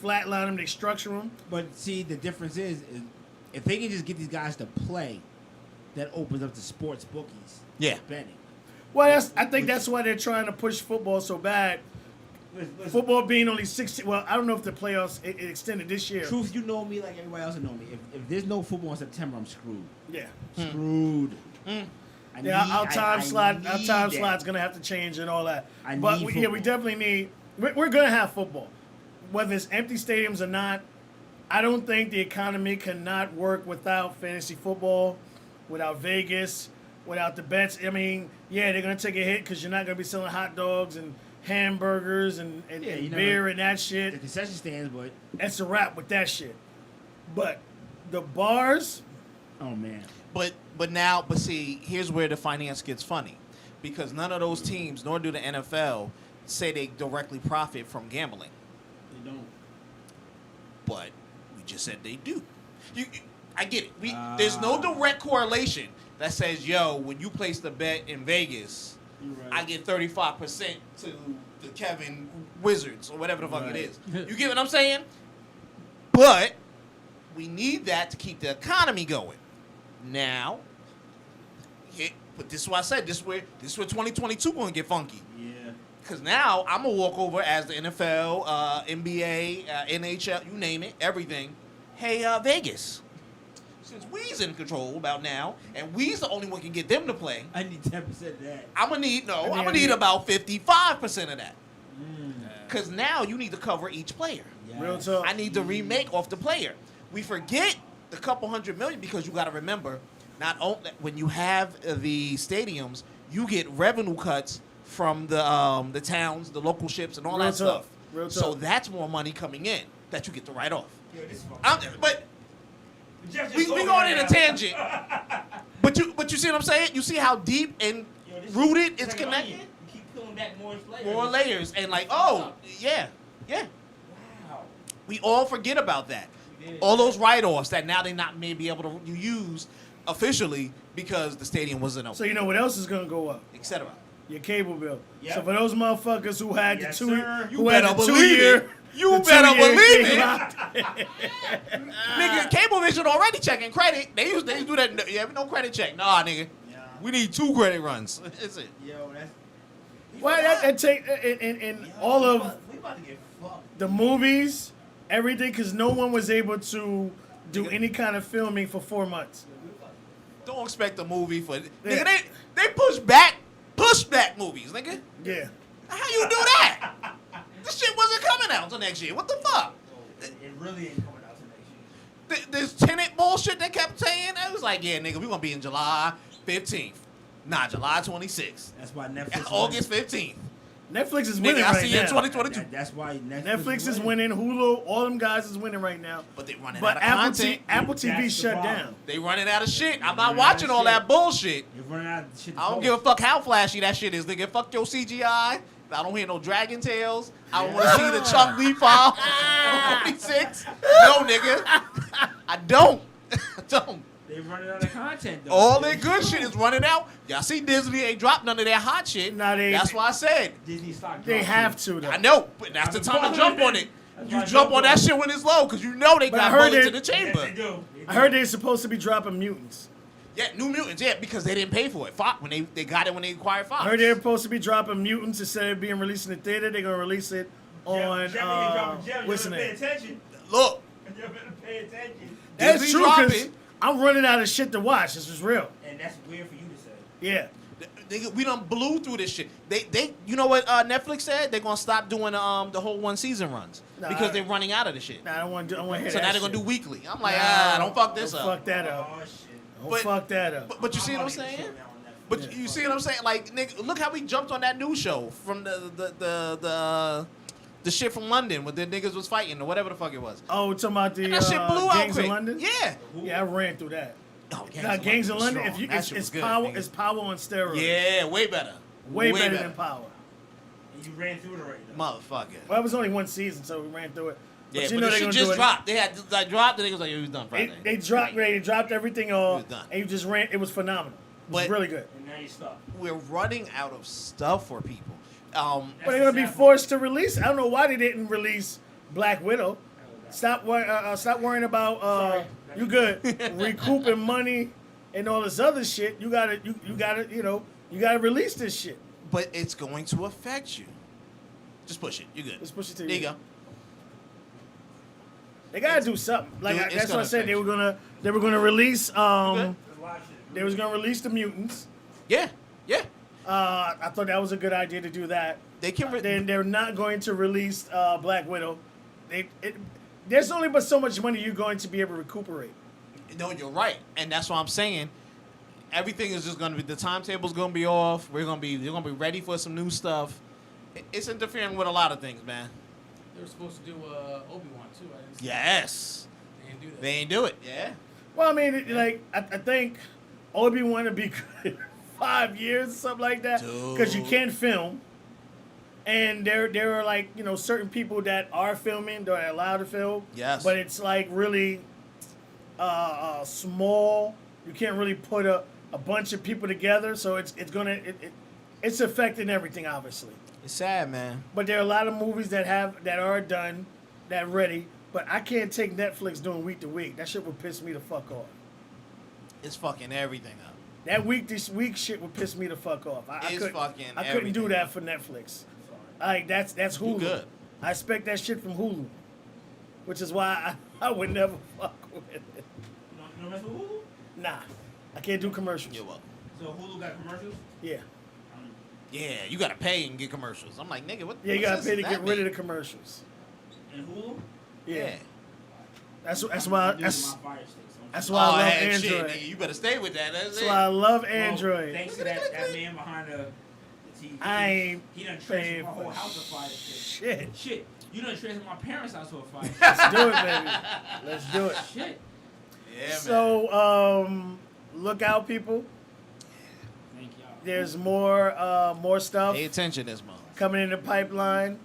flatline them, they structure them. But see, the difference is if they can just get these guys to play, that opens up the sports bookies. Yeah. Betting. Well, I think that's why they're trying to push football so bad. Listen, Football being only 16. Well, I don't know if the playoffs it extended this year. truth, you know me like everybody else know me. If there's no football in September, I'm screwed. Yeah. Screwed. Our time need slot's gonna have to change and all that. But we football. definitely need. We're gonna have football, whether it's empty stadiums or not. I don't think the economy cannot work without fantasy football, without Vegas, without the bets. I mean, yeah, they're gonna take a hit because you're not gonna be selling hot dogs and hamburgers and you know, beer and that The shit. concession stands, but That's a wrap with that shit. But the bars, oh man, But see, here's where the finance gets funny, because none of those teams, nor do the NFL, say they directly profit from gambling. they don't. But we just said they do. I get it. There's no direct correlation that says, yo, when you place the bet in Vegas, You're right. I get 35% to the Kevin Wizards or whatever the fuck Right. it is. You get what I'm saying? But we need that to keep the economy going. Now, but this is why I said this is where 2022 going to get funky. Yeah. Because now I'm going to walk over as the NFL, NBA, NHL, you name it, everything. Hey, Vegas. Since we's in control about now, and we's the only one can get them to play, I need 10% of that. I'm going to need about 55% of that. Mm. Because now you need to cover each player. real talk. I need to remake off the player. We forget the couple $100 million because you got to remember, not only when you have the stadiums, you get revenue cuts from the towns, the local ships, and all Real that tough. stuff. Real So tough. that's more money coming in that you get to write off. Yo, this fucking- But Jeff just we told me going in right a now. tangent. But you see what I'm saying? You see how deep and Yo, this rooted is it's like an connected? onion. You keep peeling back more layers. More layers and like, oh yeah. Wow. We all forget about that. We did. All those write-offs that now they not may be able to use officially because the stadium wasn't open, So you know what else is gonna go up? etc. Your cable bill. Yep. So for those motherfuckers who had Yes, the 2 sir. You who had better the believe 2 year, it. You the better 2 year believe thing it. locked. Nigga, Cablevision already checking credit. They used to do that. Yeah, no credit check. Nah, nigga. Yeah. We need 2 credit runs. That's it. Yo, that's. Well, that take in all of We about to get fucked. the movies, everything, because no one was able to do any kind of filming for 4 months. Don't expect a movie for Yeah. nigga. They push back movies, nigga. Yeah. How you do that? This shit wasn't coming out until next year. What the fuck? It really ain't coming out till next year. This tenant bullshit they kept saying. I was like, yeah, nigga, we gonna be in July 15th. Nah, July 26th. That's why Netflix. August 15th. Netflix is winning Nigga, I right see you in now. 2022. That's why Netflix is winning. Hulu, all them guys is winning right now. But they running But out of Apple, content. Apple TV That's the shut problem. down. They running out of shit. I'm not Running out of watching all shit. that bullshit. You're running out of shit. to I don't post. give a fuck how flashy that shit is, nigga. Fuck your CGI. I don't hear no Dragon Tales. I don't want to see the Chuck Lee file 46. No, nigga. I don't. I don't. They running out of content though. All their good shit is running out. Y'all see Disney ain't dropped none of their hot shit. Nah, they- That's why I said. Disney stock. They dropped, have too. to though. I know, but that's the time to jump on it. That's You why I jump on that on shit when it's low, because you know they But I got heard bullets it- in the Yes, chamber. they do. They I do. heard they're supposed to be dropping Mutants. Yeah, New Mutants, yeah, because they didn't pay for it. Fox, when they got it when they acquired Fox. I heard they're supposed to be dropping Mutants instead of being released in the theater. They're gonna release it on Jeff ain't dropping Jeff. You what's the better pay name? attention. Look, You better pay attention. That's Disney true because dropping. I'm running out of shit to watch. This is real. And that's weird for you to say. Yeah. we done blew through this shit. They, you know what Netflix said? They're gonna stop doing the whole 1 season runs Nah, because they're running out of the shit. Nah, I don't want to. I want to hear So that. now they're gonna do shit. weekly. I'm like, Nah, don't fuck this don't up. Fuck that up. Oh shit. Don't But- fuck that up. But you see what I'm saying? But you see what I'm saying? Like, nigga, look how we jumped on that news show from the shit from London where the niggas was fighting or whatever the fuck it was. Oh, talking about the And that shit blew out gangs quick. in London. Yeah. Yeah, I ran through that. Oh, Nah, gangs in was London. strong. If you, That it's, shit was it's good, power. nigga. It's power on steroids. Yeah, way better. Way better than power. And you ran through it already. Though. Motherfucker. Well, it was only 1 season, so we ran through it. Yeah, you but know the they're shit gonna just do it. dropped. They had like dropped, and they was like, it was done Friday. They dropped. They dropped everything off, It was done. and you just ran. It was phenomenal. It was But- really good. And now you stop. We're running out of stuff for people. But they're gonna be forced to release. I don't know why they didn't release Black Widow. Stop worrying about Sorry. you good recouping money and all this other shit. You gotta release this shit. But it's going to affect you. Just push it. You good. Let's push it to There you you. go. They gotta do something. Like Dude, it's that's what I gonna said. affect They were gonna release good? There's a lot of shit. they was gonna release the mutants. Yeah. Yeah. I thought that was a good idea to do that. They can. Then they're not going to release Black Widow. There's only but so much money you're going to be able to recuperate. No, you're right, and that's why I'm saying everything is just going to be the timetable's going to be off. They're going to be ready for some new stuff. It's interfering with a lot of things, man. They were supposed to do Obi-Wan too. I didn't see Yes, They didn't do that. they ain't do it. Yeah, Well, I mean, I think Obi-Wan would be good in 5 years or something like that because you Dude. can't film. And there are like certain people that are filming, they're allowed to film. Yes. But it's like really small. You can't really put a bunch of people together, so it's affecting everything obviously. it's sad, man. But there are a lot of movies that are done, that ready. But I can't take Netflix doing week to week. That shit would piss me the fuck off. It's fucking everything up. That this week shit would piss me the fuck off. I It's couldn't, fucking I couldn't do everything. that for Netflix. Like that's Hulu. good. I expect that shit from Hulu, which is why I would never fuck with it. You don't mess with Hulu? Nah, I can't do commercials. You're welcome. So Hulu got commercials? Yeah, Yeah, you got to pay and get commercials. I'm like, nigga, what? yeah, you what's gotta this pay to and get that rid of mean? the commercials. And Hulu? Yeah, Yeah. that's I'm why doing that's my fire sticks. I'm That's why I love hey, Android. shit, nigga, you better stay with that. That's That's it. why I love Well, Android. thanks to that man behind the TV. I ain't He done paying transferred my whole for house to fire shit. shit. You done transferred my parents' house to a fire. Let's do it, baby. Let's do it. Shit. Yeah, man. So, look out, people. Thank y'all. There's more stuff Pay attention to this month. coming in the pipeline.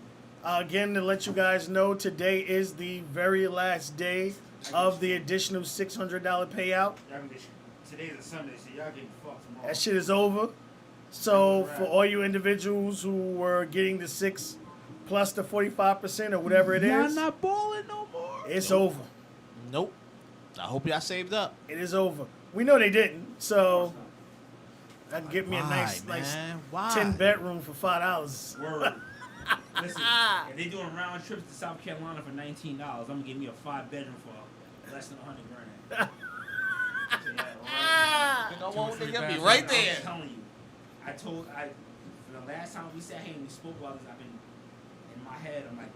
Again, to let you guys know, today is the very last day of the additional $600 payout. Y'all can get, today's a Sunday, so y'all getting fucked tomorrow. That shit is over. So for all you individuals who were getting the 6 plus the 45% or whatever it Y'all is, not balling no more. it's over. Nope. I hope y'all saved up. It is over. We know they didn't, so I can get me a nice, man? Why? 10-bedroom for $5. Word. Listen, if they doing round trips to South Carolina for $19, I'm gonna give me a 5-bedroom for less than $100,000. So, yeah, right. You know Two or what? three They gonna be bathrooms. right I'm there. telling you, for the last time we sat here and we spoke about this, I've been in my head. I'm like,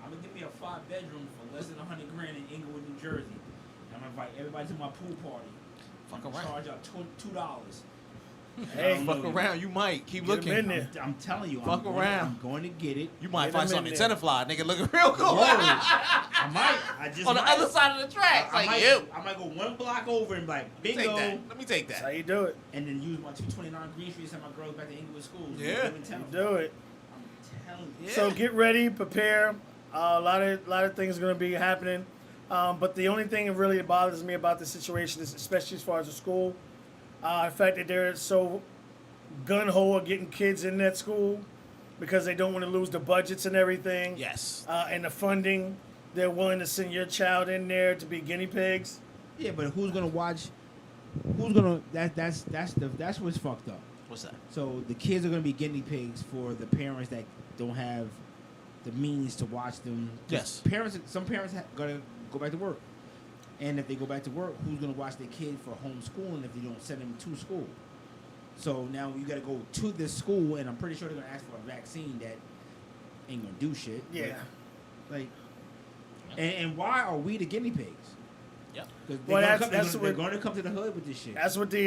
I'm gonna give me a 5-bedroom for less than $100,000 in Inglewood, New Jersey. And I'm gonna invite everybody to my pool party. Fuck I'm gonna around. charge y'all $2. Hey, Fuck around. You might keep Get 'em in looking. there. I'm telling you, Fuck I'm around. going to get it. You might Get find 'em something in in there. Tenafly, nigga, looking real cool. Word. I might. I just On the might. other side of the tracks, I like might, you. I might go one block over and be like, Take bingo. that. Let me take That's how that. you do it. And then use my 229 Green Street to send my girls back to Inglewood School. Yeah. Live in You Tenafly. do it. I'm telling you. Yeah. So get ready, prepare. A lot of things are going to be happening. But the only thing that really bothers me about the situation is, especially as far as the school, the fact that they're so gun-ho of getting kids in that school because they don't want to lose the budgets and everything. Yes. And the funding. They're willing to send your child in there to be guinea pigs. Yeah, but who's gonna watch? Who's gonna? That's what's fucked up. What's that? So the kids are gonna be guinea pigs for the parents that don't have the means to watch them. Yes. Some parents gotta go back to work, and if they go back to work, who's gonna watch their kid for homeschooling if they don't send them to school? So now you gotta go to this school, and I'm pretty sure they're gonna ask for a vaccine that ain't gonna do shit. Yeah. But, like, and why are we the guinea pigs? Yep. Because Well, they're what- going to come to the hood with this shit. That's what the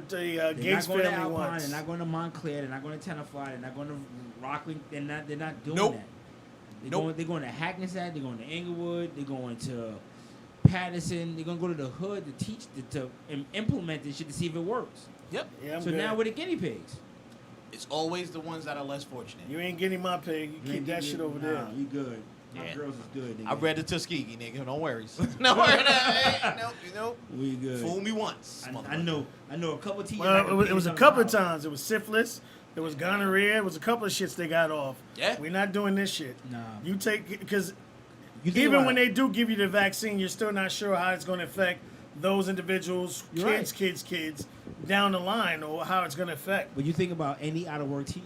They're Gates not going to family Alpine. wants. They're not going to Montclair. They're not going to Tenafly. They're not going to Rockland. They're not doing Nope. that. Nope. They're going to Hackensack. They're going to Inglewood. They're going to Patterson. They're going to go to the hood to teach to implement this shit to see if it works. Yep. Yeah, I'm So good. now we're the guinea pigs. It's always the ones that are less fortunate. You ain't getting my pig. You keep that shit over there. Nah, you good. My Yeah. girls is good. Nigga. I read the Tuskegee, nigga. No worries. No worries. No, you know. We good. Fool me once. I know a couple teachers. Well, that it was a paid couple of $100. times. It was syphilis. It was gonorrhea. It was a couple of shits they got off. Yeah. We're not doing this shit. Nah. You take because You think even about when it. they do give you the vaccine, you're still not sure how it's going to affect those individuals, You're kids down the line, or how it's going to affect. When you think about any out of work teacher,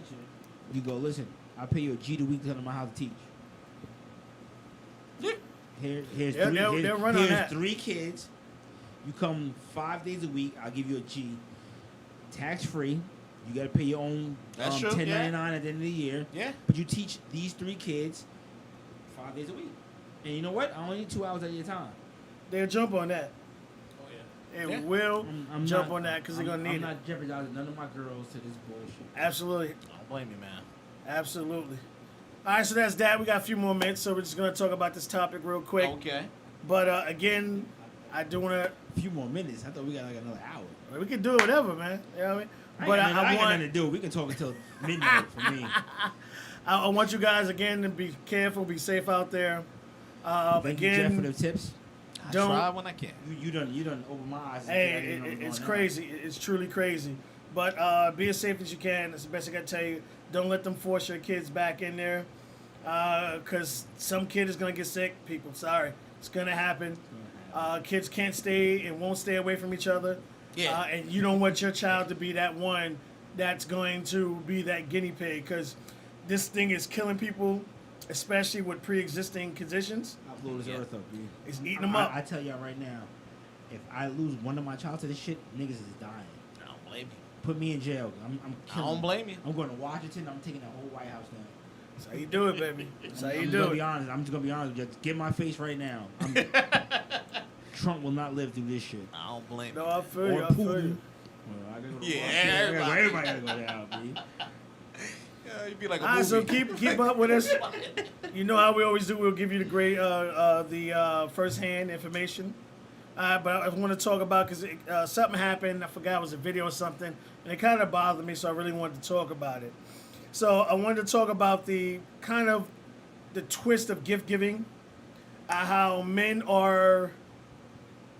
you go, listen, I'll pay you a G a week to come to my house to teach. Here's Yeah, three, they'll run on here's that. 3 kids. You come 5 days a week, I'll give you a G. Tax free. You gotta pay your own That's true, 1099 at the end of the year. Yeah. But you teach these 3 kids 5 days a week. And you know what? I only need 2 hours at your time. They'll jump on that. Oh yeah. They Yeah. will I'm jump not- on that because they're going to I'm need it. not jeopardizing none of my girls to this bullshit. Absolutely. I don't blame you, man. Absolutely. All right, so that's that. We got a few more minutes, so we're just going to talk about this topic real quick. Okay. But again, I do want A few more minutes. I thought we got like another hour. to. We can do whatever, man. You know what I mean? But I I ain't got want nothing to do. We can talk until midnight for me. I want you guys again to be careful, be safe out there. Thank you, Jeff, for Again, the tips. I Don't- try when I can. You done open my eyes. hey, I didn't know what was it's going on. crazy. It's truly crazy. But be as safe as you can. That's the best I can tell you. Don't let them force your kids back in there, because some kid is gonna get sick. People, sorry, it's gonna happen. Kids can't stay and won't stay away from each other. Yeah. And you don't want your child to be that one that's going to be that guinea pig, because this thing is killing people, especially with pre-existing conditions. I'll blow this Yeah. earth up, dude. It's eating them up. I tell y'all right now, if I lose one of my child to this shit, niggas is dying. I don't blame you. Put me in jail. I'm I killing. don't blame you. I'm going to Washington. I'm taking the whole White House down. That's how you do it, baby. That's how I'm you just do gonna it. be honest. I'm just gonna be honest. Just get my face right now. I'm Trump will not live through this shit. I don't blame No, you. I feel you. Or I feel Putin. you. Well, I gotta go to Yeah, Russia. Everybody gotta go down, B. Yeah, you'd be like a All right, so movie. keep up with us. You know how we always do. We'll give you the great, first-hand information. But I want to talk about because something happened. I forgot it was a video or something, and it kind of bothered me. So I really wanted to talk about it. So I wanted to talk about the kind of the twist of gift giving, how men are.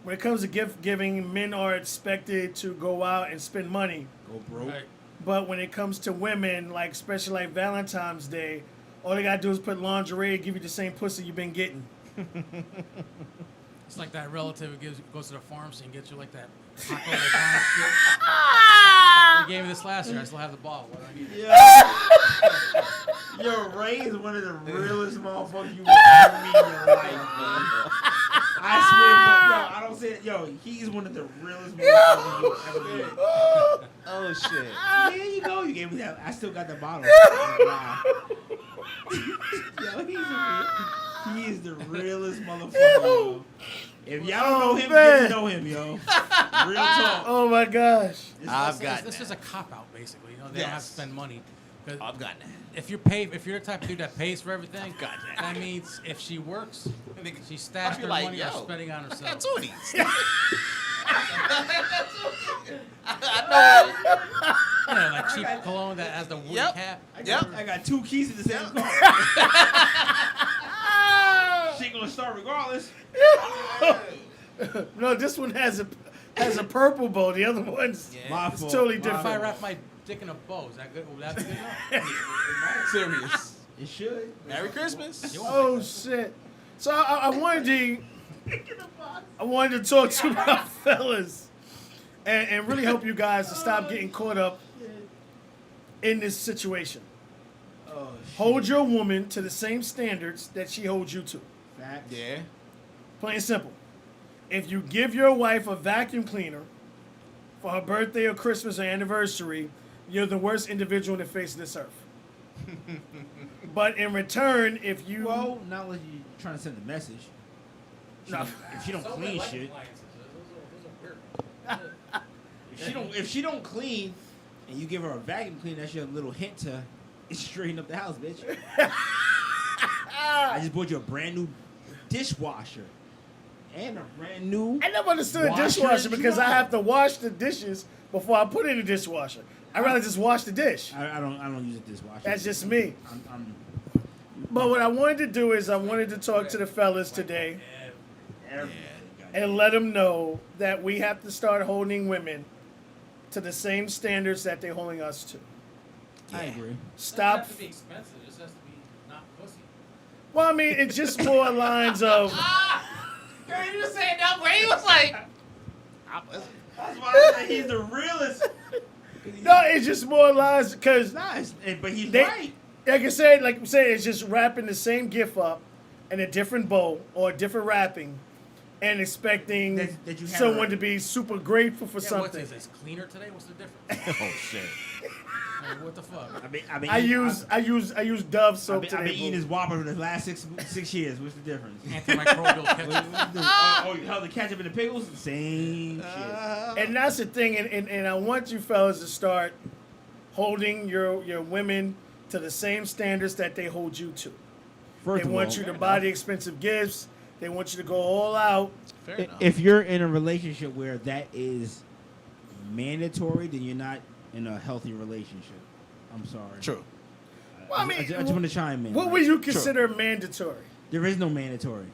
When it comes to gift giving, men are expected to go out and spend money. Go broke. Right. But when it comes to women, like especially like Valentine's Day, all they gotta do is put lingerie and give you the same pussy you've been getting. It's like that relative who goes to the pharmacy and gets you like that Paco Rabanne shit. They gave me this last year. I still have the bottle. What do I need? Yo, Ray is one of the realest motherfuckers you will ever meet in your life, man. I swear, yo, I don't say it. Yo, he's one of the realest motherfuckers you'll ever meet. Oh shit. Here you go. You gave me that. I still got the bottle. Yo, he is the realest motherfucker, yo. If y'all don't know him, get to know him, yo. Real talk. Oh my gosh. I've got This that. is a cop out, basically. You know, they don't have to Yes. spend money. 'Cause I've got that. if you're the type of dude that pays for everything, Got that. that means if she works, Nigga, she stashed I'd be her like, money yo, or spending on I herself. got tooties. I You know, like cheap cologne that has the wood Yep. cap. Yep. I got 2 keys in the same car. She gonna start regardless. No, this one has a purple bow. The other one's Yeah. My it's fault. totally What if I different. wrap my dick in a bow? Is that good? Would that be good enough? know. Serious. It should. Merry Christmas. Oh shit! So I wanted to talk to my fellas and really help you guys to stop getting caught up in this situation. Oh, shit. Hold your woman to the same standards that she holds you to. Facts. Yeah. Plain and simple. If you give your wife a vacuum cleaner for her birthday or Christmas or anniversary, you're the worst individual in the face of this earth. But in return, if you Well, not unless you're trying to send a message. No. If she don't clean shit. If she don't clean and you give her a vacuum cleaner, that's your little hint to straighten up the house, bitch. I just bought you a brand new dishwasher and a brand new. I never understood a washer dishwasher and because I dryer. have to wash the dishes before I put it in the dishwasher. I'd rather just wash the dish. I don't use a dishwasher. That's just me. I'm But what I wanted to do is I wanted to talk to the fellas today everything. and let them know that we have to start holding women to the same standards that they're holding us to. I agree. Stop. It doesn't have to be expensive. It just has to be not pussy. Well, I mean, it's just more lines of. Girl, you just saying that way. He was like, That's why I say he's the realest. No, it's just more lines because, Nice, but he's They- right. like I said, it's just wrapping the same gift up in a different bow or a different wrapping, and expecting That you have someone a- to be super grateful for Yeah, something. what's this? Cleaner today? What's the difference? oh shit. Like, what the fuck? I use Dove soap I've today. been eating boo. this Whopper for the last six years. What's the difference? Antimicrobial ketchup. Oh, you held the ketchup and the pickles? Same shit. And that's the thing, and I want you fellas to start holding your women to the same standards that they hold you to. First They want you to buy the expensive gifts. They want you to go all out. Fair enough. If you're in a relationship where that is mandatory, then you're not in a healthy relationship. I'm sorry. True. Well, I mean, I just want to chime in. what would you consider mandatory? There is no mandatory.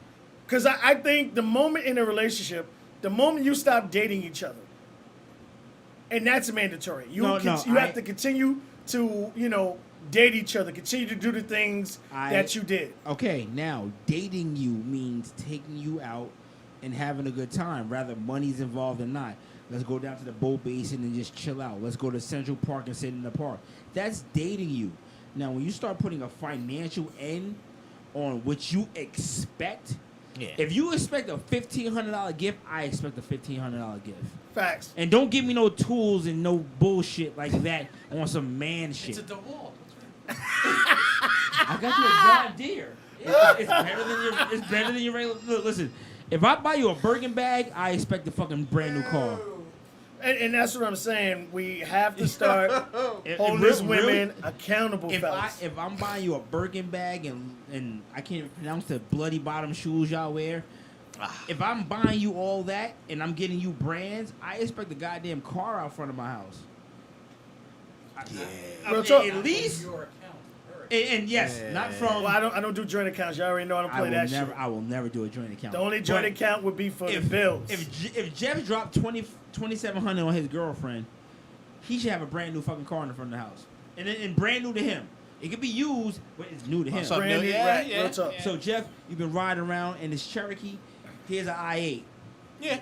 Because I think the moment in a relationship, the moment you stop dating each other, and that's mandatory. You No, you have to continue to date each other, continue to do the things that you did. Okay, now dating you means taking you out and having a good time. Rather, money's involved or not. Let's go down to the boat basin and just chill out. Let's go to Central Park and sit in the park. That's dating you. Now, when you start putting a financial end on what you expect, Yeah. if you expect a $1,500 gift, I expect a $1,500 gift. Facts. And don't give me no tools and no bullshit like that on some man shit. It's a DeWalt. I got you a John Deere. It's better than your. It's better than your regular. Look, listen, If I buy you a Birkin bag, I expect a fucking brand new car. And that's what I'm saying. We have to start holding Real- these women accountable, If fellas. if I'm buying you a Birkin bag and I can't even pronounce the bloody bottom shoes y'all wear, if I'm buying you all that and I'm getting you brands, I expect a goddamn car out front of my house. Real talk. At least, Your account. and yes, not from. Well, I don't do joint accounts. You already know I don't play that shit. I will never do a joint account. The only joint But account would be for the bills. If Jeff dropped 2,700 on his girlfriend, he should have a brand new fucking car in the front of the house, and brand new to him. It could be used, but it's new to him. something Brand new, Yeah, right? yeah. Real talk. So Jeff, you've been riding around in this Cherokee. Here's an i8. Yeah.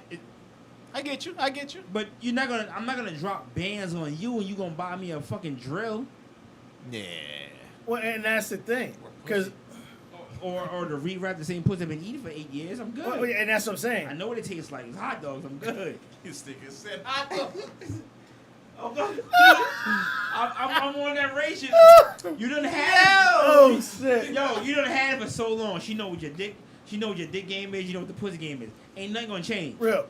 I get you. I get you. But I'm not gonna drop bands on you and you gonna buy me a fucking drill Yeah. Well, and that's the thing, because or to rewrap the same pussy I've been eating for 8 years. I'm good. and that's what I'm saying. I know what it tastes like. It's hot dogs. I'm good. This nigga said hot dog. I'm on that ration. You done had Oh shit! Yo, you done had it for so long. She know what your dick. She know what your dick game is. You know what the pussy game is. Ain't nothing gonna change. Real.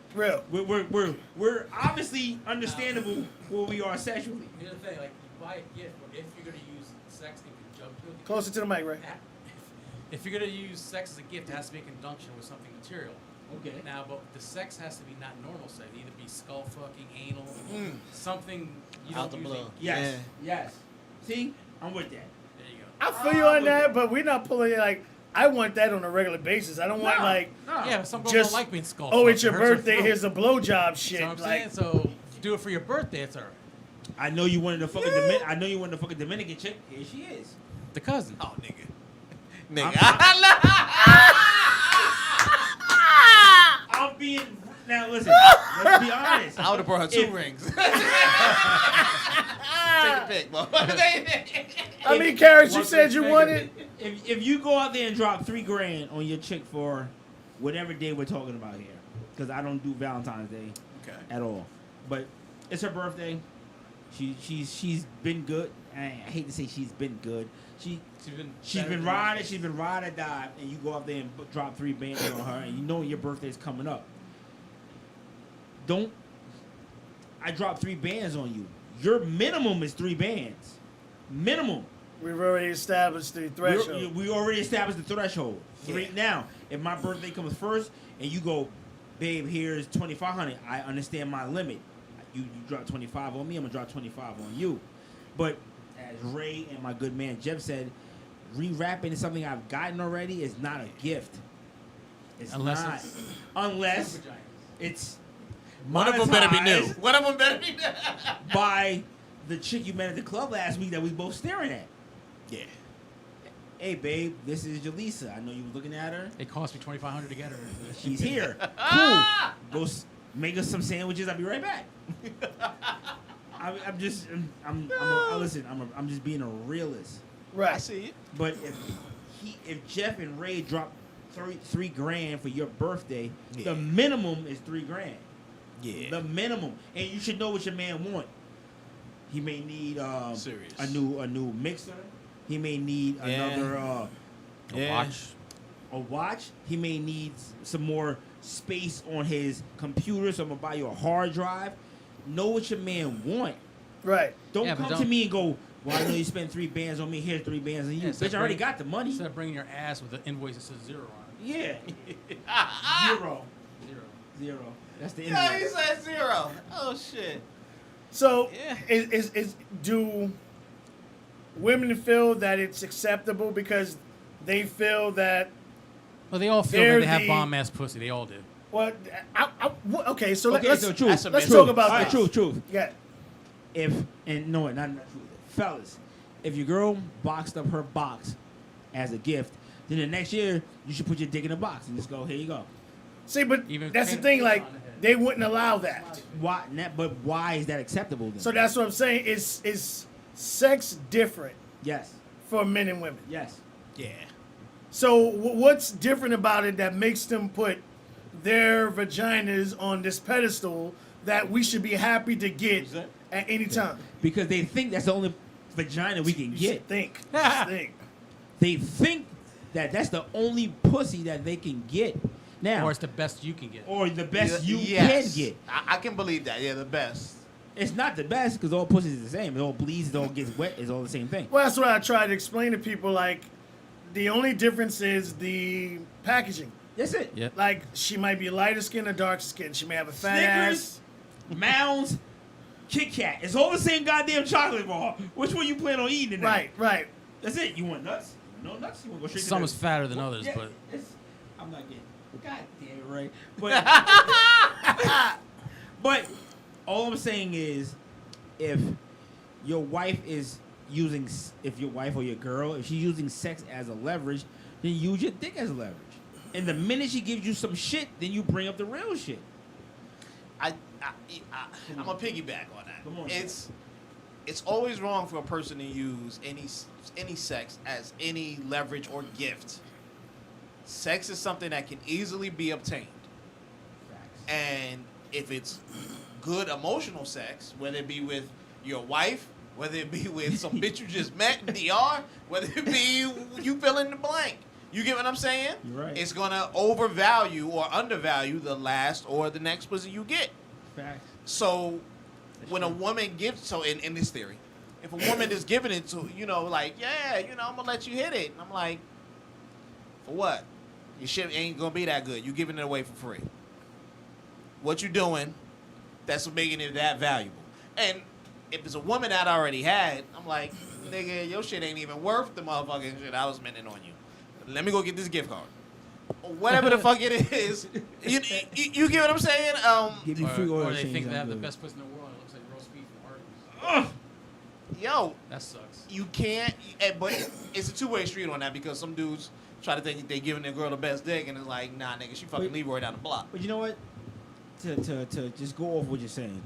We're obviously understandable where we are sexually. Here's the thing, like you buy a gift, or if you're gonna use sex in conjunction with the Closer to the mic, right? gift, if you're gonna use sex as a gift, it has to be in conjunction with something material. Okay. Now, but the sex has to be not normal sex. Either be skull fucking, anal, something you Out don't the usually. blue. Yes. Yes. See, I'm with that. There you go. I feel you on that, but we're not pulling it like I want that on a regular basis. I don't want like, No. Yeah, but some girls Just- don't like being skull. oh, it's your fucked. It hurts birthday. their Here's throat. a blowjob You shit. know what I'm Like, saying? So do it for your birthday. It's alright. I know you wanted to fuck I know you wanted to fuck a Dominican chick. Here she is. The cousin. Oh, nigga. Nigga. I'm being now. Listen, let's be honest. I would have brought her 2 If- rings. Take a pic, bro. I mean, Carrot, you said you wanted. If you go out there and drop $3,000 on your chick for whatever day we're talking about here, because I don't do Valentine's Day Okay. at all, but it's her birthday. She's been good. I hate to say she's been good. She's been riding. She's been ride or die, and you go out there and drop $3,000 on her, and you know your birthday's coming up. I dropped 3 bands on you. Your minimum is 3 bands. Minimum. We've already established the threshold. We already established the threshold. Yeah. Now, if my birthday comes first and you go, babe, here's 2,500. I understand my limit. You drop 25 on me, I'm gonna drop 25 on you. But as Ray and my good man Jeff said, rewrapping something I've gotten already is not a gift. It's Unless not. it's- Unless it's One of them better be new. monetized One of them better be new. by the chick you met at the club last week that we both staring at. Yeah. Hey, babe, this is Jaleesa. I know you were looking at her. It cost me $2,500 to get her. She's here. Cool. Go make us some sandwiches. I'll be right back. I'm just just being a realist. I Right. see it. But if Jeff and Ray drop $3,000 for your birthday, Yeah. the minimum is $3,000. Yeah. The minimum, and you should know what your man want. He may need Serious. a new mixer. He may need Yeah. another Yeah. a watch. He may need some more space on his computer, so I'm gonna buy you a hard drive. Know what your man want. Right. Don't Yeah, but come to don't- me and go, well, I know you spent 3 bands on me. Here's 3 bands on you. Yeah, so Bitch, I already bring- got the money. Instead of bringing your ass with an invoice that says 0 on Yeah. Zero. it. 0. Zero. That's the Yeah, end. he said 0. Oh, shit. So, Yeah. do women feel that it's acceptable because they feel that Well, they all feel They're that they have the- bomb ass pussy. They all do. okay? So Okay, let's so truth. That's a let's myth. talk about All right, this. truth. Yeah. Not truth. Fellas, if your girl boxed up her box as a gift, then the next year you should put your dick in a box and just go, here you go. See, but Even that's the paint thing. a Like, on the head. they wouldn't allow that. But why is that acceptable then? So that's what I'm saying. Is sex different yes. for men and women? Yes. Yeah. So what's different about it that makes them put their vaginas on this pedestal that we should be happy to get at any time? Because they think that's the only vagina we can You get. should think. Just think. They think that that's the only pussy that they can get. Now, Or it's the best you can get. or the best you Yes. can get. I can believe that. Yeah, the best. It's not the best because all pussy is the same. It all bleeds, it all gets wet. It's all the same thing. Well, that's what I try to explain to people. Like, the only difference is the packaging. That's it. Yep. Like, she might be lighter skin or darker skin. She may have a fat Snickers, ass. Mounds, Kit Kat. It's all the same goddamn chocolate bar. Which one you plan on eating tonight? Right. That's it. You want nuts? No nuts? You want to go straight Some to is fatter than others, Yeah, but I'm not getting. God damn it, right? But all I'm saying is, if your wife is using, if your wife or your girl, if she's using sex as a leverage, then use your dick as a leverage. And the minute she gives you some shit, then you bring up the real shit. I'm a piggyback on that. Come on, It's always wrong for a person to use any sex as any leverage or gift. Sex is something that can easily be obtained, Facts. and if it's good emotional sex, whether it be with your wife, whether it be with some bitch you just met in DR, whether it be you fill in the blank. You get what I'm saying? You're right. It's gonna overvalue or undervalue the last or the next pussy you get. Facts. So That's when true. a woman gives, so in this theory, if a woman is giving it to, like, yeah, I'm gonna let you hit it. And I'm like, for what? Your shit ain't gonna be that good. You giving it away for free. What you doing that's making it that valuable? And if it's a woman that I already had, I'm like, nigga, your shit ain't even worth the motherfucking shit I was spending on you. Let me go get this gift card. Or whatever the fuck it is. You get what I'm saying? Give me free oil or they change, think they I'm have the good. best pussy in the world. It looks like roast beef from Arby's. Yo, That sucks. you can't, but it's a two-way street on that because some dudes try to think they giving their girl the best dick and it's like, nah, nigga, she fucking But- Leroy down the block. But you know what? To just go off what you're saying,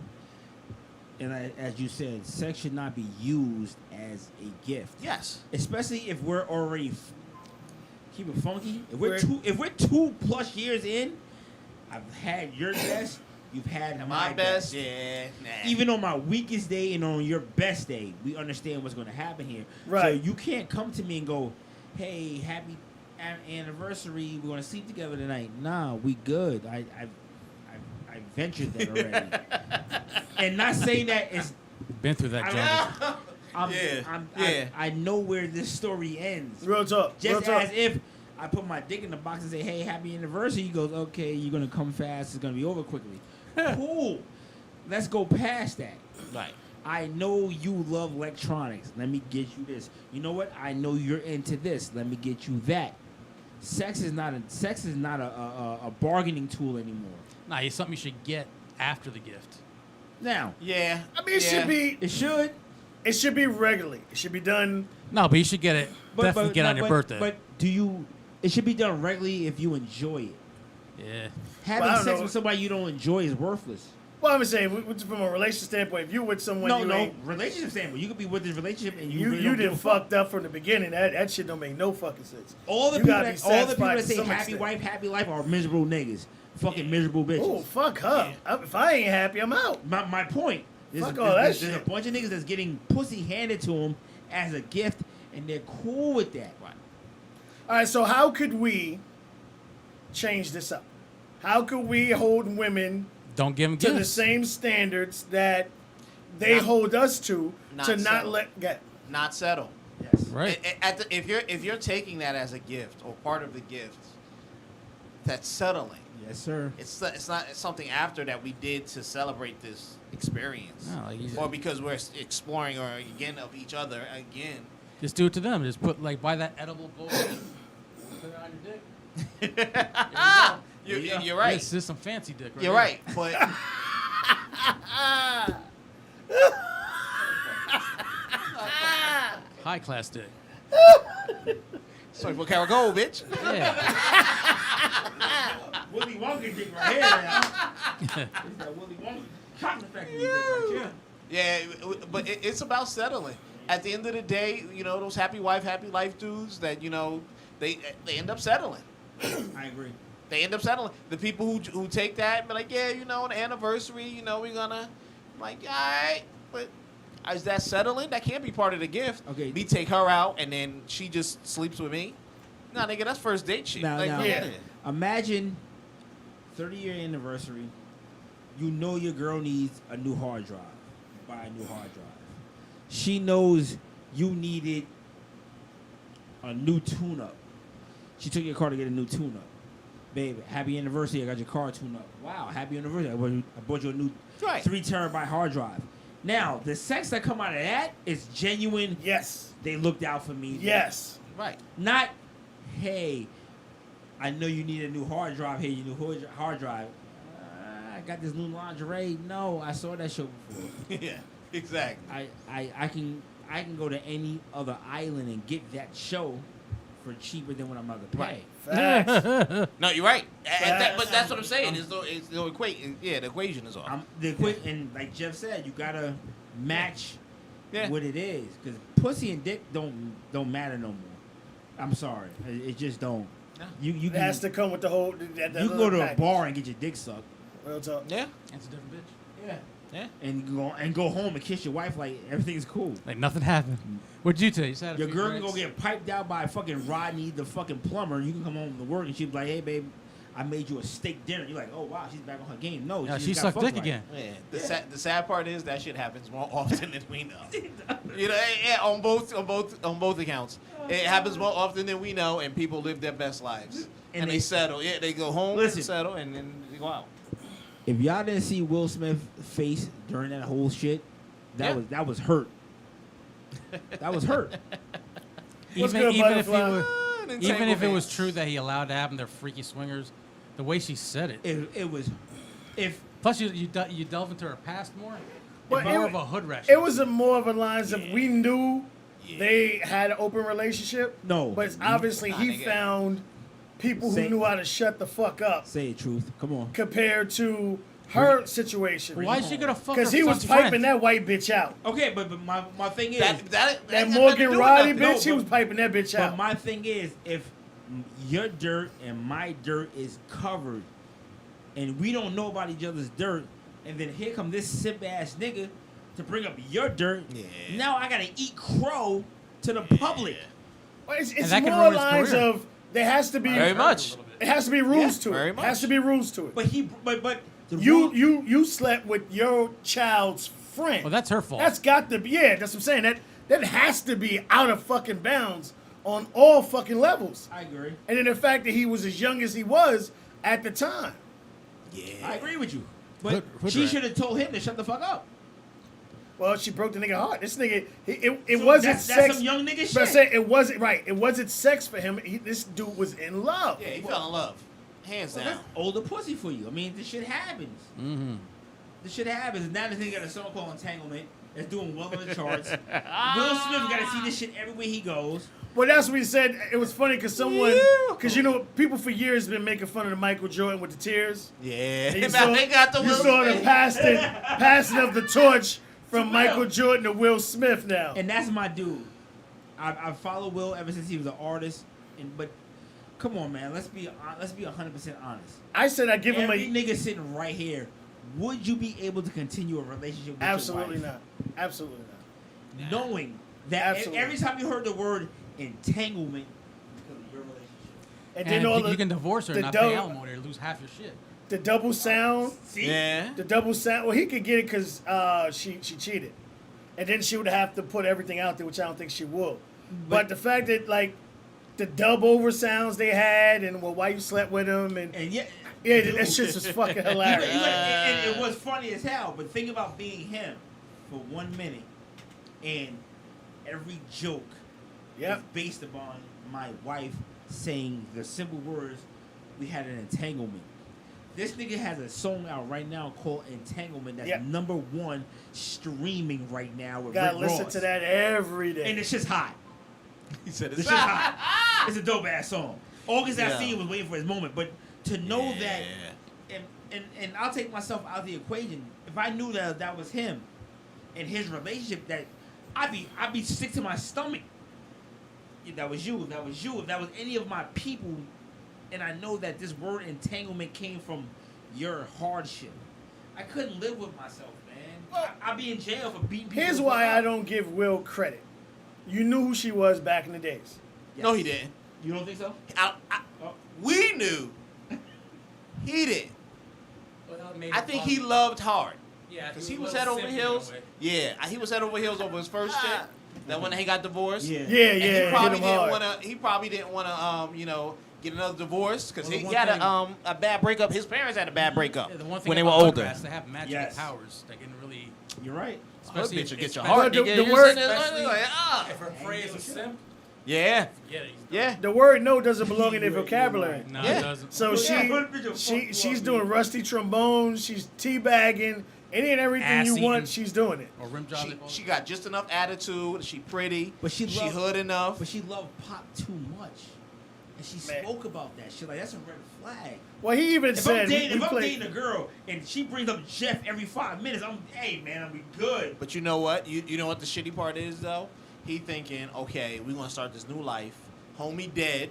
and as you said, sex should not be used as a gift. Yes. Especially if we're already keep it funky. If We're- we're 2+ years in, I've had your best. You've had My best, yeah. Nah. Even on my weakest day and on your best day, we understand what's going to happen here. Right. So you can't come to me and go, "Hey, happy anniversary. We're going to sleep together tonight." Nah, we good. I ventured that already. And not saying that it's. Been through that jungle. I know where this story ends. Real talk. Just Real talk. as if I put my dick in the box and say, "Hey, happy anniversary," he goes, "Okay, you're gonna come fast. It's gonna be over quickly." Cool. Let's go past that. Right. I know you love electronics. Let me get you this. You know what? I know you're into this. Let me get you that. Sex is not a bargaining tool anymore. Nah, it's something you should get after the gift. Now, Yeah. I mean, it should be regularly. It should be done. No, but you should get it. Definitely get on your birthday. But it should be done regularly if you enjoy it. yeah. Having Well, I don't sex know. with somebody you don't enjoy is worthless. Well, I'm saying from a relationship standpoint, if you're with someone ain't, relationship standpoint. You could be with this relationship and you really don't give done a fuck. fucked up from the beginning. That shit don't make no fucking sense. All the You people gotta be that satisfied say to some happy extent. wife, happy life are miserable niggas. Fucking miserable bitches. Oh, fuck her. If I ain't happy, I'm out. My point. Fuck all that there's a shit. bunch of niggas that's getting pussy handed to them as a gift, and they're cool with that. Right. All right, so how could we change this up? How could we hold women Don't give them to gifts. the same standards that they Not- hold us to not not settle. let get? Not settle. Yes. Right. If you're taking that as a gift or part of the gift, that's settling. Yes, sir. It's not something after that we did to celebrate this experience, No, like or because we're exploring or again of each other again. Just do it to them. Just buy that edible gold. Put it on your dick. There you go. You're right. This is some fancy dick. Right You're here. right, but High class dick. sorry for Carol Gold, bitch. Yeah. Willy Wonka dick right here now. It's that Willy Wonka chocolate factory dick right here. Yeah, but it's about settling. At the end of the day, those happy wife, happy life dudes that they end up settling. I agree. They end up settling. The people who take that and be like, yeah, an anniversary, we're gonna, I'm like, all right, but is that settling? That can't be part of the gift. Okay. Me take her out and then she just sleeps with me. Nah, nigga, that's first date shit. Now, Like, now yeah. Yeah. imagine 30-year anniversary. You know your girl needs a new hard drive. Buy a new hard drive. She knows you needed a new tune-up. She took your car to get a new tune-up. Babe, happy anniversary. I got your car tuned up. Wow, happy anniversary. I bought you a new Right. 3 terabyte hard drive. Now, the sex that come out of that is genuine. Yes. They looked out for me. Yes. Right. Not, hey, I know you need a new hard drive. Here, your new hard drive. I got this new lingerie. No, I saw that show before. Yeah. Exactly. I can go to any other island and get that show for cheaper than what I'm about to pay. Right. Facts. No, you're right. Facts. But that's what I'm saying. It's the equation. Yeah, the equation is off. And like Jeff said, you gotta match Yeah. what it is, because pussy and dick don't matter no more. I'm sorry, it just don't. No. You It can has to come with the whole. you can go to a bar and get your dick sucked. Real talk. Yeah. That's a different bitch. Yeah. Yeah. And go home and kiss your wife like everything's cool. Like nothing happened. What'd you do? You said Your girl can go get piped out by fucking Rodney, the fucking plumber. You can come home to work and she'll be like, "Hey, babe, I made you a steak dinner." You're like, "Oh wow, she's back on her game." No, Yeah, she she just got sucked dick fucked right. again. Yeah. The sad part is that shit happens more often than we know. You know, yeah, on both accounts, it happens more often than we know, and people live their best lives and they settle. Yeah, they go home Listen. and settle, and then they go out. If y'all didn't see Will Smith's face during that whole shit, that was hurt. That was hurt. What's Even good, even if he Butterfly? was, even if it was true that he allowed to happen, they're freaky swingers. The way she said it. It was if Plus, you delve into her past more. But More it- of a hood rat. It was more of a lines of we knew they had an open relationship. No. But obviously Nah, he nigga. found people who Say- knew how to shut the fuck up say the truth. Come on. compared to her situation. Why is she gonna fuck her Because he was son's piping friend? that white bitch out. Okay, but my thing is That That has nothing to Morgan do with Roddy nothing. bitch, he but- was piping that bitch but out. my thing is if your dirt and my dirt is covered and we don't know about each other's dirt, and then here come this simp ass nigga to bring up your dirt. Yeah. Now I gotta eat crow to the public. Well, it's that can more ruin his lines career. of there has to be Very much. It has to be rules to it. very It has much. to be rules to it. But the You rule- you slept with your child's friend. Well, that's her fault. That's got to be, yeah, that's what I'm saying. That has to be out of fucking bounds on all fucking levels. I agree. And then the fact that he was as young as he was at the time. I agree with you. But Hood she rat. should have told him to shut the fuck up. Well, she broke the nigga heart. This nigga, it So wasn't that's sex. some young nigga But I shit. said it wasn't right. It wasn't sex for him. This dude was in love. Yeah, he fell in love. Hands Well, down. that's older pussy for you. I mean, this shit happens. Mm-hmm. This shit happens. Now this nigga got a song called Entanglement that's doing well on the charts. Will Smith got to see this shit everywhere he goes. Well, that's what he said. It was funny because because you know, people for years been making fun of the Michael Jordan with the tears. Yeah. You Now they got the you Will saw the Smith. passing of the torch from Michael Jordan to Will Smith now. And that's my dude. I followed Will ever since he was an artist. But come on, man. Let's be 100% honest. I said I'd give him Every a nigga sitting right here, would you be able to continue a relationship with absolutely your wife? not. Absolutely not. Knowing that Absolutely. every time you heard the word entanglement because of your relationship. And And then all you can divorce her the and not dou- pay alimony or lose half your shit. the double sound. See? Yeah. The double sound. Well, he could get it because she cheated, and then she would have to put everything out there, which I don't think she will. But the fact that like the dub over sounds they had, and well, why you slept with him, and And yeah, yeah, that shit was fucking hilarious. and it was funny as hell. But think about being him for 1 minute, and every joke Yep. is based upon my wife saying the simple words, "We had an entanglement." This nigga has a song out right now called "Entanglement" that's Yep. #1 streaming right now with Gotta Rick listen Ross. to that every day. And it's just hot. He said This shit's hot. It's a dope ass song. August Yeah. Alsina was waiting for his moment, but to know that, Yeah. and I'll take myself out of the equation. If I knew that that was him, and his relationship, that I'd be sick to my stomach. If that was you, if that was you, if that was any of my people, and I know that this word entanglement came from your hardship, I couldn't live with myself, man. I'd be in jail for beating people. Here's the why fuck I up. don't give Will credit. You knew who she was back in the days. Yes. No, he didn't. You don't think so? I, Oh. we knew. He did. I think he loved hard. Yeah, Because he was head over heels. Yeah, he was head over heels over his first chick. That when he got divorced. Yeah. Yeah, And yeah. he hit probably him didn't hard. want to. He probably didn't want to. Get another divorce because Well, the he one had thing- a bad breakup. His parents had a bad breakup Yeah, the one thing when they were about older. Rugrats, they have magic Yes. powers. They can really, You're right. Hood especially bitch will get your especially- heart. The- nigga. the You word- sitting there especially like, ah. if her phrase is simp. Yeah, Yeah, yeah. The word "no" doesn't belong in their vocabulary. No, Yeah. it doesn't. So she's doing rusty trombones. She's teabagging. Any and everything Ass you want, eating. she's doing it. or rim job. they call She it. got just enough attitude. She pretty. But she loved- hood enough. But she loved pop too much. And she Man. spoke about that shit. Like, that's a red flag. Well, he even If said I'm dating, we played. a girl and she brings up Jeff every 5 minutes, hey man, I'll be good. But you know what? You know what the shitty part is though? He thinking, okay, we're gonna start this new life. Homie dead.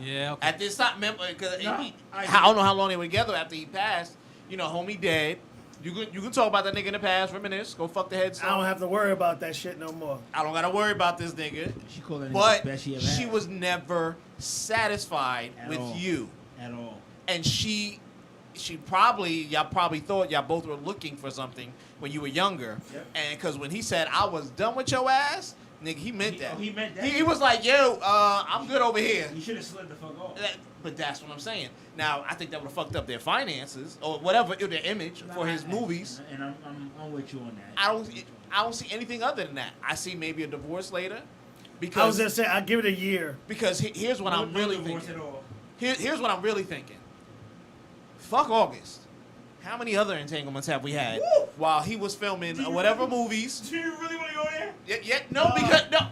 Yeah, okay. At this time, remember, because Nah, I don't know how long they were together after he passed. You know, homie dead. You can talk about that nigga in the past, reminisce, go fuck the headstone. I don't have to worry about that shit no more. I don't gotta worry about this nigga. She called that nigga But the best she ever she had. was never satisfied At with all. you. At all. And y'all probably thought y'all both were looking for something when you were younger. Yep. And because when he said, I was done with your ass, nigga, he meant that. He meant that. He was like, yo, I'm good over here. You should have slid the fuck off. But that's what I'm saying. Now, I think that would have fucked up their finances or whatever, their image for his movies. And I'm with you on that. I don't see anything other than that. I see maybe a divorce later. I was Because gonna say I give it a year. here's what I'm really divorce thinking. at all. Here's what I'm really thinking. Fuck August. How many other entanglements have we had while he was filming whatever movies? Do you really want to go there?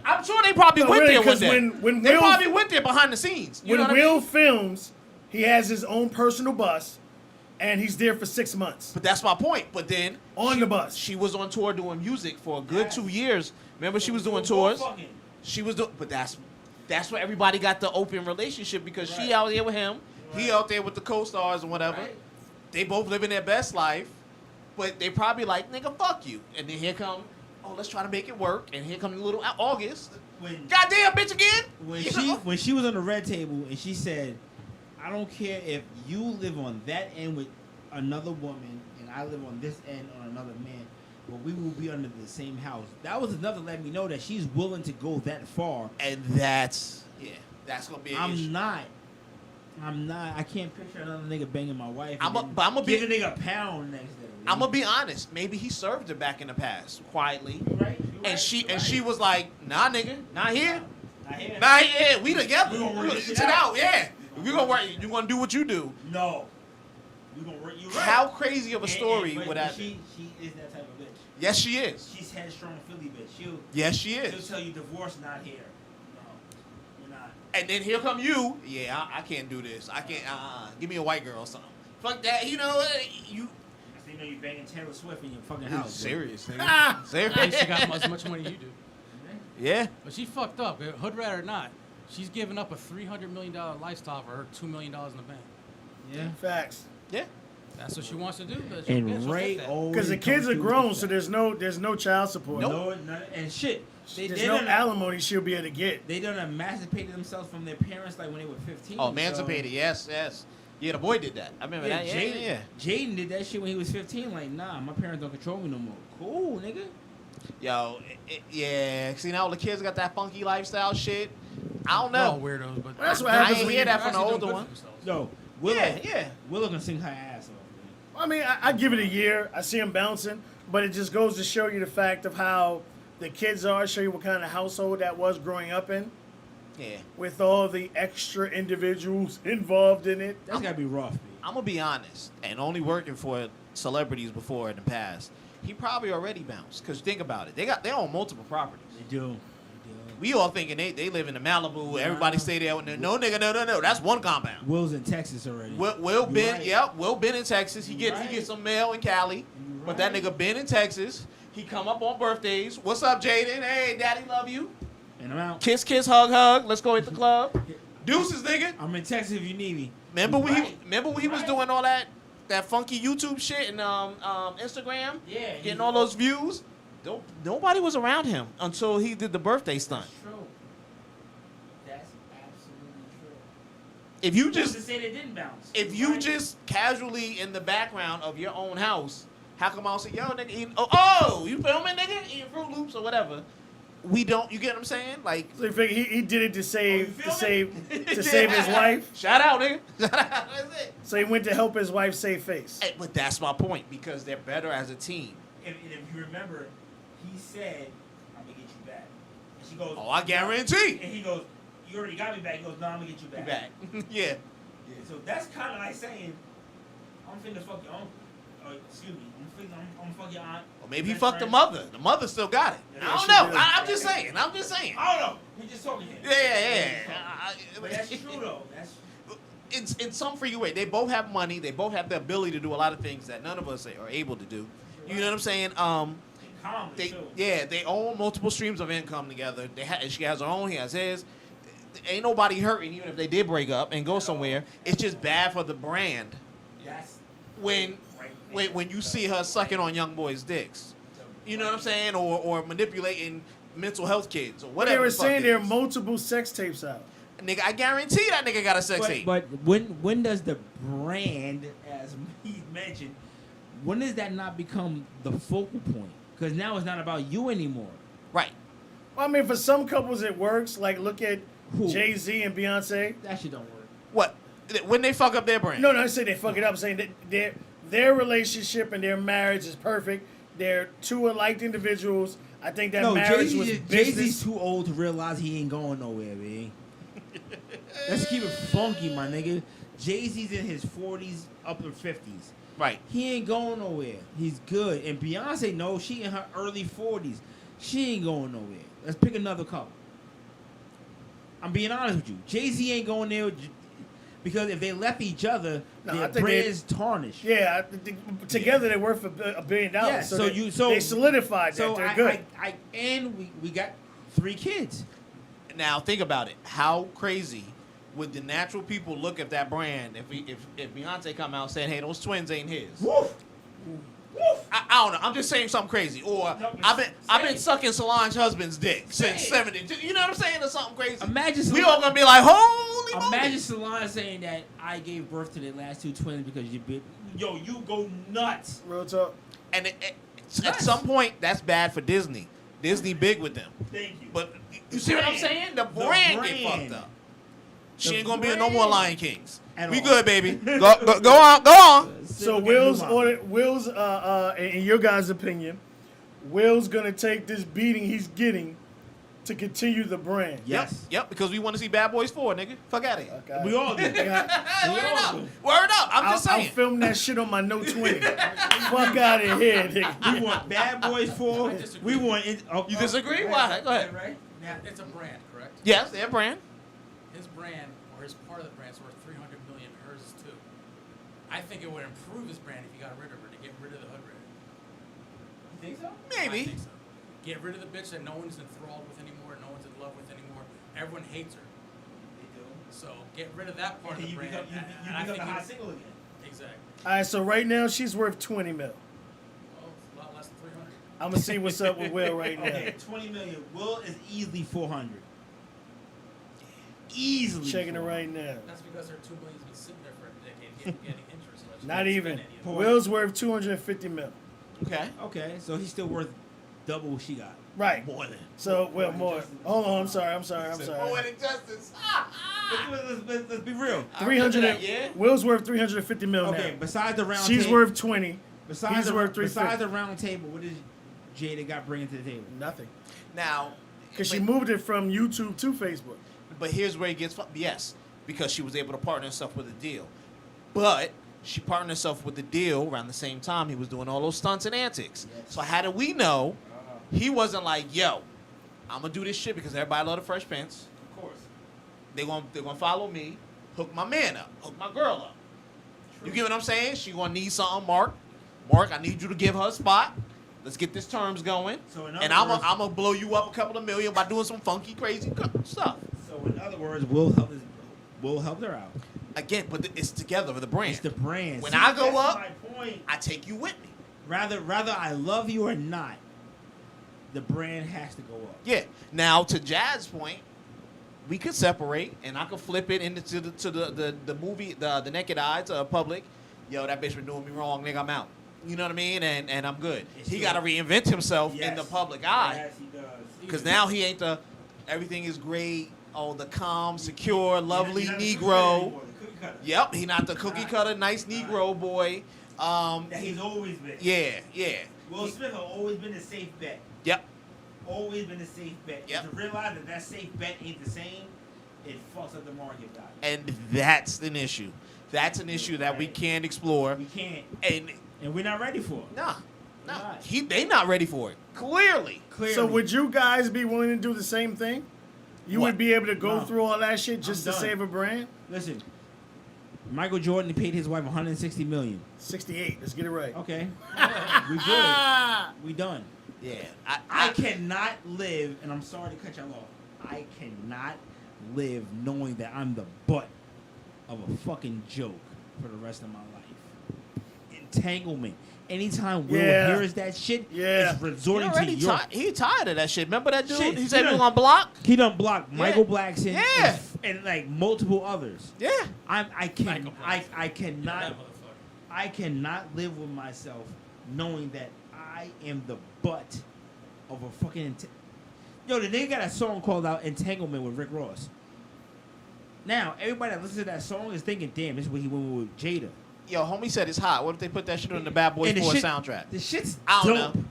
I'm sure they probably No, went really, there one 'cause day. when They Will- probably went there behind the scenes. You know When what I Will mean? films, he has his own personal bus, and he's there for 6 months But that's my point. But then on the bus. she was on tour doing music for a good Yeah. 2 years. Remember, she was doing Go tours. fucking. She was doing, but that's where everybody got the open relationship because she Right. out there with him, he Right. out there with the co-stars and whatever. Right. They both living their best life, but they probably like, nigga, fuck you. And then here come, oh, let's try to make it work. And here come little August. When Goddamn bitch again. when You she know? when she was on the red table and she said, I don't care if you live on that end with another woman and I live on this end on another man, but we will be under the same house. That was another let me know that she's willing to go that far. And that's gonna be an issue. I'm not. I can't picture another nigga banging my wife. But I'ma be- give a nigga a pound next day. I'm gonna be honest. Maybe he served her back in the past quietly, You right? and she was like, nah, nigga, not here. Not here. Nah, yeah, we together. We gonna work this shit Sit out. out, yeah. We gonna work. You gonna do what you do. No. You gonna work. You right. How crazy of a story but would that she be? she is that type of bitch. Yes, she is. She's headstrong Philly bitch. Yes, she She'll is. tell you divorce not here. No, we're not. And then here come you. Yeah, I can't do this. I can't. Give me a white girl or something. Fuck that. You know you. Next thing you know, you banging Taylor Swift in your fucking house. Serious, nigga. At least Serious. she got as much money as you do. Yeah. But she fucked up. Hood rat or not, she's giving up a $300 million lifestyle for her $2 million in the bank. Yeah. Facts. Yeah. That's what she wants to do. but she'll get- And she'll Ray get that. always Because the comes kids are through grown, with so that. there's no child support. No, and shit. There's no alimony she'll be able to get. They done emancipated themselves from their parents like when they were 15. Oh, emancipated. Yes, yes. Yeah, the boy did that. I remember that. Yeah, Jaden, yeah. Jaden did that shit when he was 15. Like, nah, my parents don't control me no more. Cool, nigga. Yo, yeah. See now all the kids got that funky lifestyle shit. I don't They're all know. weirdos, but Well, that's what I happens ain't when hear you, that from the Actually doing older good one. for themselves. Yo, Willow, Yeah. Willow can sing her ass off. I mean, I give it a year. I see him bouncing, but it just goes to show you the fact of how the kids are, show you what kind of household that was growing up in, Yeah. with all the extra individuals involved in it. That's gotta be rough, B. I'm gonna be honest, and only working for celebrities before in the past, he probably already bounced. Cause think about it, they own multiple properties. They do. We all thinking they live in the Malibu. Everybody stay there. No, nigga, no. That's one compound. Will's in Texas already. Will You been, right. yep. Will been in Texas. He You get right. some mail in Cali, You but that right. nigga been in Texas. He come up on birthdays. What's up, Jaden? Hey, daddy, love you. And I'm out. Kiss, kiss, hug, hug. Let's go hit the club. Deuces, nigga. I'm in Texas if you need me. Remember when Right. he was Right. doing all that funky YouTube shit and Instagram, Yeah. getting all those views. Nobody was around him until he did the birthday stunt. That's true. That's absolutely true. If you Who's to just say they didn't bounce? if you Right? just casually in the background of your own house, how come I'll say, yo, nigga, eating, oh, you filming, nigga, eating Fruit Loops or whatever? We don't. You get what I'm saying? Like, So you figure he did it to save you to feel save his wife. shout out, nigga. Shout out. That's it. So he went to help his wife save face. Hey, but that's my point because they're better as a team. And if you remember, he said, "I'm gonna get you back," and she goes, Oh, I guarantee. And he goes, "You already got me back." He goes, "No, I'm gonna get you You back." back. Yeah. Yeah, so that's kind of like saying, "I'm finna fuck your uncle." Excuse me, I'm gonna fuck your aunt. Or maybe he best fucked the friend." mother. The mother still got it. Yeah, I don't she know. did. I'm just saying. I'm just saying. I don't know. He just talking here. Yeah. But that's true though. That's In some freaky way, they both have money. They both have the ability to do a lot of things that none of us are able to do. You know what I'm saying? calmly They too. they own multiple streams of income together. She has her own. He has his. Ain't nobody hurting even if they did break up and go somewhere. It's just bad for the brand That's when right. when you see her sucking on young boys' dicks. You know what I'm saying? Or manipulating mental health kids or But whatever. they were the fuck saying it there are is. multiple sex tapes out. Nigga, I guarantee that nigga got a sex tape. But when does the brand, as he mentioned, when does that not become the focal point? Because now it's not about you anymore. Right. Well, I mean, for some couples it works. Like look at Who? Jay-Z and Beyonce. That shit don't work. What? When they fuck up their brand? No, I say they fuck it up. I'm saying that their relationship and their marriage is perfect. They're two alike individuals. I think that marriage was Jay-Z's business. too old to realize he ain't going nowhere, man. Let's keep it funky, my nigga. Jay-Z's in his 40s, upper 50s. Right. He ain't going nowhere. He's good. And Beyonce knows she in her early 40s. She ain't going nowhere. Let's pick another couple. I'm being honest with you. Jay-Z ain't going there because if they left each other, No, I their think brand they- is tarnished. Yeah, together they're worth $1 billion. Yeah, so so they, you- so- they solidified that So they're good. we got 3 kids. Now think about it. How crazy would the natural people look at that brand if Beyonce come out saying, "Hey, those twins ain't his"? Woof. Woof. I don't know. I'm just saying something crazy. Or No, I've been say it. sucking Solange's husband's dick Say since it. 72. You know what I'm saying? Or something crazy. Imagine We all gonna be like, holy Imagine moly. Solange saying that I gave birth to the last 2 twins because you bit. Yo, you go nuts. Real talk. And at Nuts. some point, that's bad for Disney. Disney big with them. Thank you. But you see what I'm saying? The brand get fucked up. She ain't gonna be in no more Lion Kings. At We all. good, baby. Go on. So Will's in your guys' opinion, Will's gonna take this beating he's getting to continue the brand. Yes. Yep, because we want to see Bad Boys 4, nigga. Fuck out of here. Okay. We all do. Yeah. Word up. I'm just I'll saying. film that shit on my Note 20. Fuck out of here, nigga. We want Bad Boys 4. We want. You disagree? Why? Go ahead. Right? Now, it's a brand, correct? Yes, their brand. His brand, or his part of the brand, is worth $300 million. Hers is too. I think it would improve his brand if you got rid of her to get rid of the hood rat. You think so? I Maybe. think so. Get rid of the bitch that no one's enthralled with anymore, no one's in love with anymore. Everyone hates her. They do. So get rid of that part of the You brand. become, you, and you I become think a hot it- single again. Exactly. All right, so right now she's worth 20 mil. Well, it's a lot less than 300. I'm gonna see what's up with Will right now. Okay, 20 million. Will is easily 400. Easily. Checking it 400. right now. That's because her $2 million's been sitting there for a decade, getting interest. So she Not didn't even. spend any of it. Will's worth 250 mil. Okay. Okay, so he's still worth double what she got. Right. More than. So Will more. Hold on, I'm sorry. More than justice. Let's be real. 300. Yeah. Will's worth 350 mil Okay, now. besides the round She's table, worth 20. besides he's the, worth besides 350. the round table, what does Jada got bringing to the table? Nothing. Now, Because she but- moved it from YouTube to Facebook. But here's where it gets yes, because she was able to partner herself with a deal. But she partnered herself with the deal around the same time he was doing all those stunts and antics. Yes. So how do we know he wasn't like, yo, I'm gonna do this shit because everybody love the Fresh Prince. Of course. They're gonna follow me, hook my man up, hook my girl up. You get what I'm saying? She gonna need something, Mark. Mark, I need you to give her a spot. Let's get this terms going. So in and other words- I'm gonna blow you up a couple of million by doing some funky, crazy stuff. So in other words, Will helped her out. Again, but it's together with the brand. It's the brand. When See, I go that's up- my point. I take you with me. Rather I love you or not, the brand has to go up. Yeah. Now to Jazz's point, we could separate, and I could flip it into the movie, the naked eye to the public. Yo, that bitch been doing me wrong, nigga. I'm out. You know what I mean? And I'm good. He got to reinvent himself in the public eye. Yes, he does. Because now he ain't everything is great. Oh, the calm, secure, lovely He's not the Negro. cookie cutter. Yep, he not the cookie cutter, nice Negro boy. That he's always been. Yeah. Will Smith has always been a safe bet. Yep. Always been a safe bet. Yep. To realize that safe bet ain't the same, it fucks up the market value. And that's an issue. That's an issue that we can't explore. We can't. And we're not ready for it. nah. Not. They not ready for it. Clearly. So would you guys be willing to do the same thing? You What? would be able to go No. through all that shit just I'm to done. save a brand? Listen, Michael Jordan paid his wife $160 million. 68. Let's get it right. Okay. We good. We done. Yeah. I cannot live, and I'm sorry to cut y'all off, I cannot live knowing that I'm the butt of a fucking joke for the rest of my life. Entanglement. Anytime Will Yeah. hears that shit, Yeah. it's resorting to your... He tired of that shit. Remember that dude? Shit, He said he he was done- on block? He done blocked Michael Blackson Yeah. and like multiple others. Yeah. I Michael Blackson. cannot That motherfucker. I cannot live with myself knowing that I am the butt of a fucking yo, the nigga got a song called out Entanglement with Rick Ross. Now, everybody that listens to that song is thinking, damn, this is what he went with Jada. Yo, homie said it's hot. What if they put that shit on the Bad Boys And the 4 shit- soundtrack? The shit's I don't dope. know.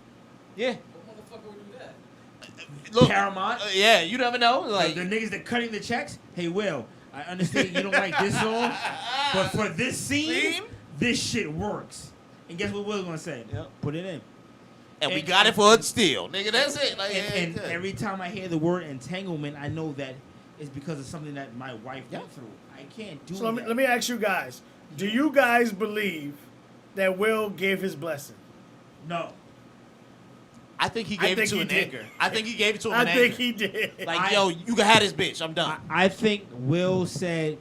Yeah. What motherfucker would do that? Look, Paramount. yeah, you never know. Like, the niggas that cutting the checks, hey, Will, I understand you don't like this song, but for this scene, this shit works. And guess what Will's gonna say? Yep. Put it in. and we got it for a steal, nigga. That's it. Like, And yeah, every time I hear the word entanglement, I know that it's because of something that my wife went through. I can't do So that. let me ask you guys. Do you guys believe that Will gave his blessing? No. I think he I gave it think to he an did. anger. I think he gave it to him I an think anger. he did. Like, yo, you can have this bitch. I'm done. I think Will said,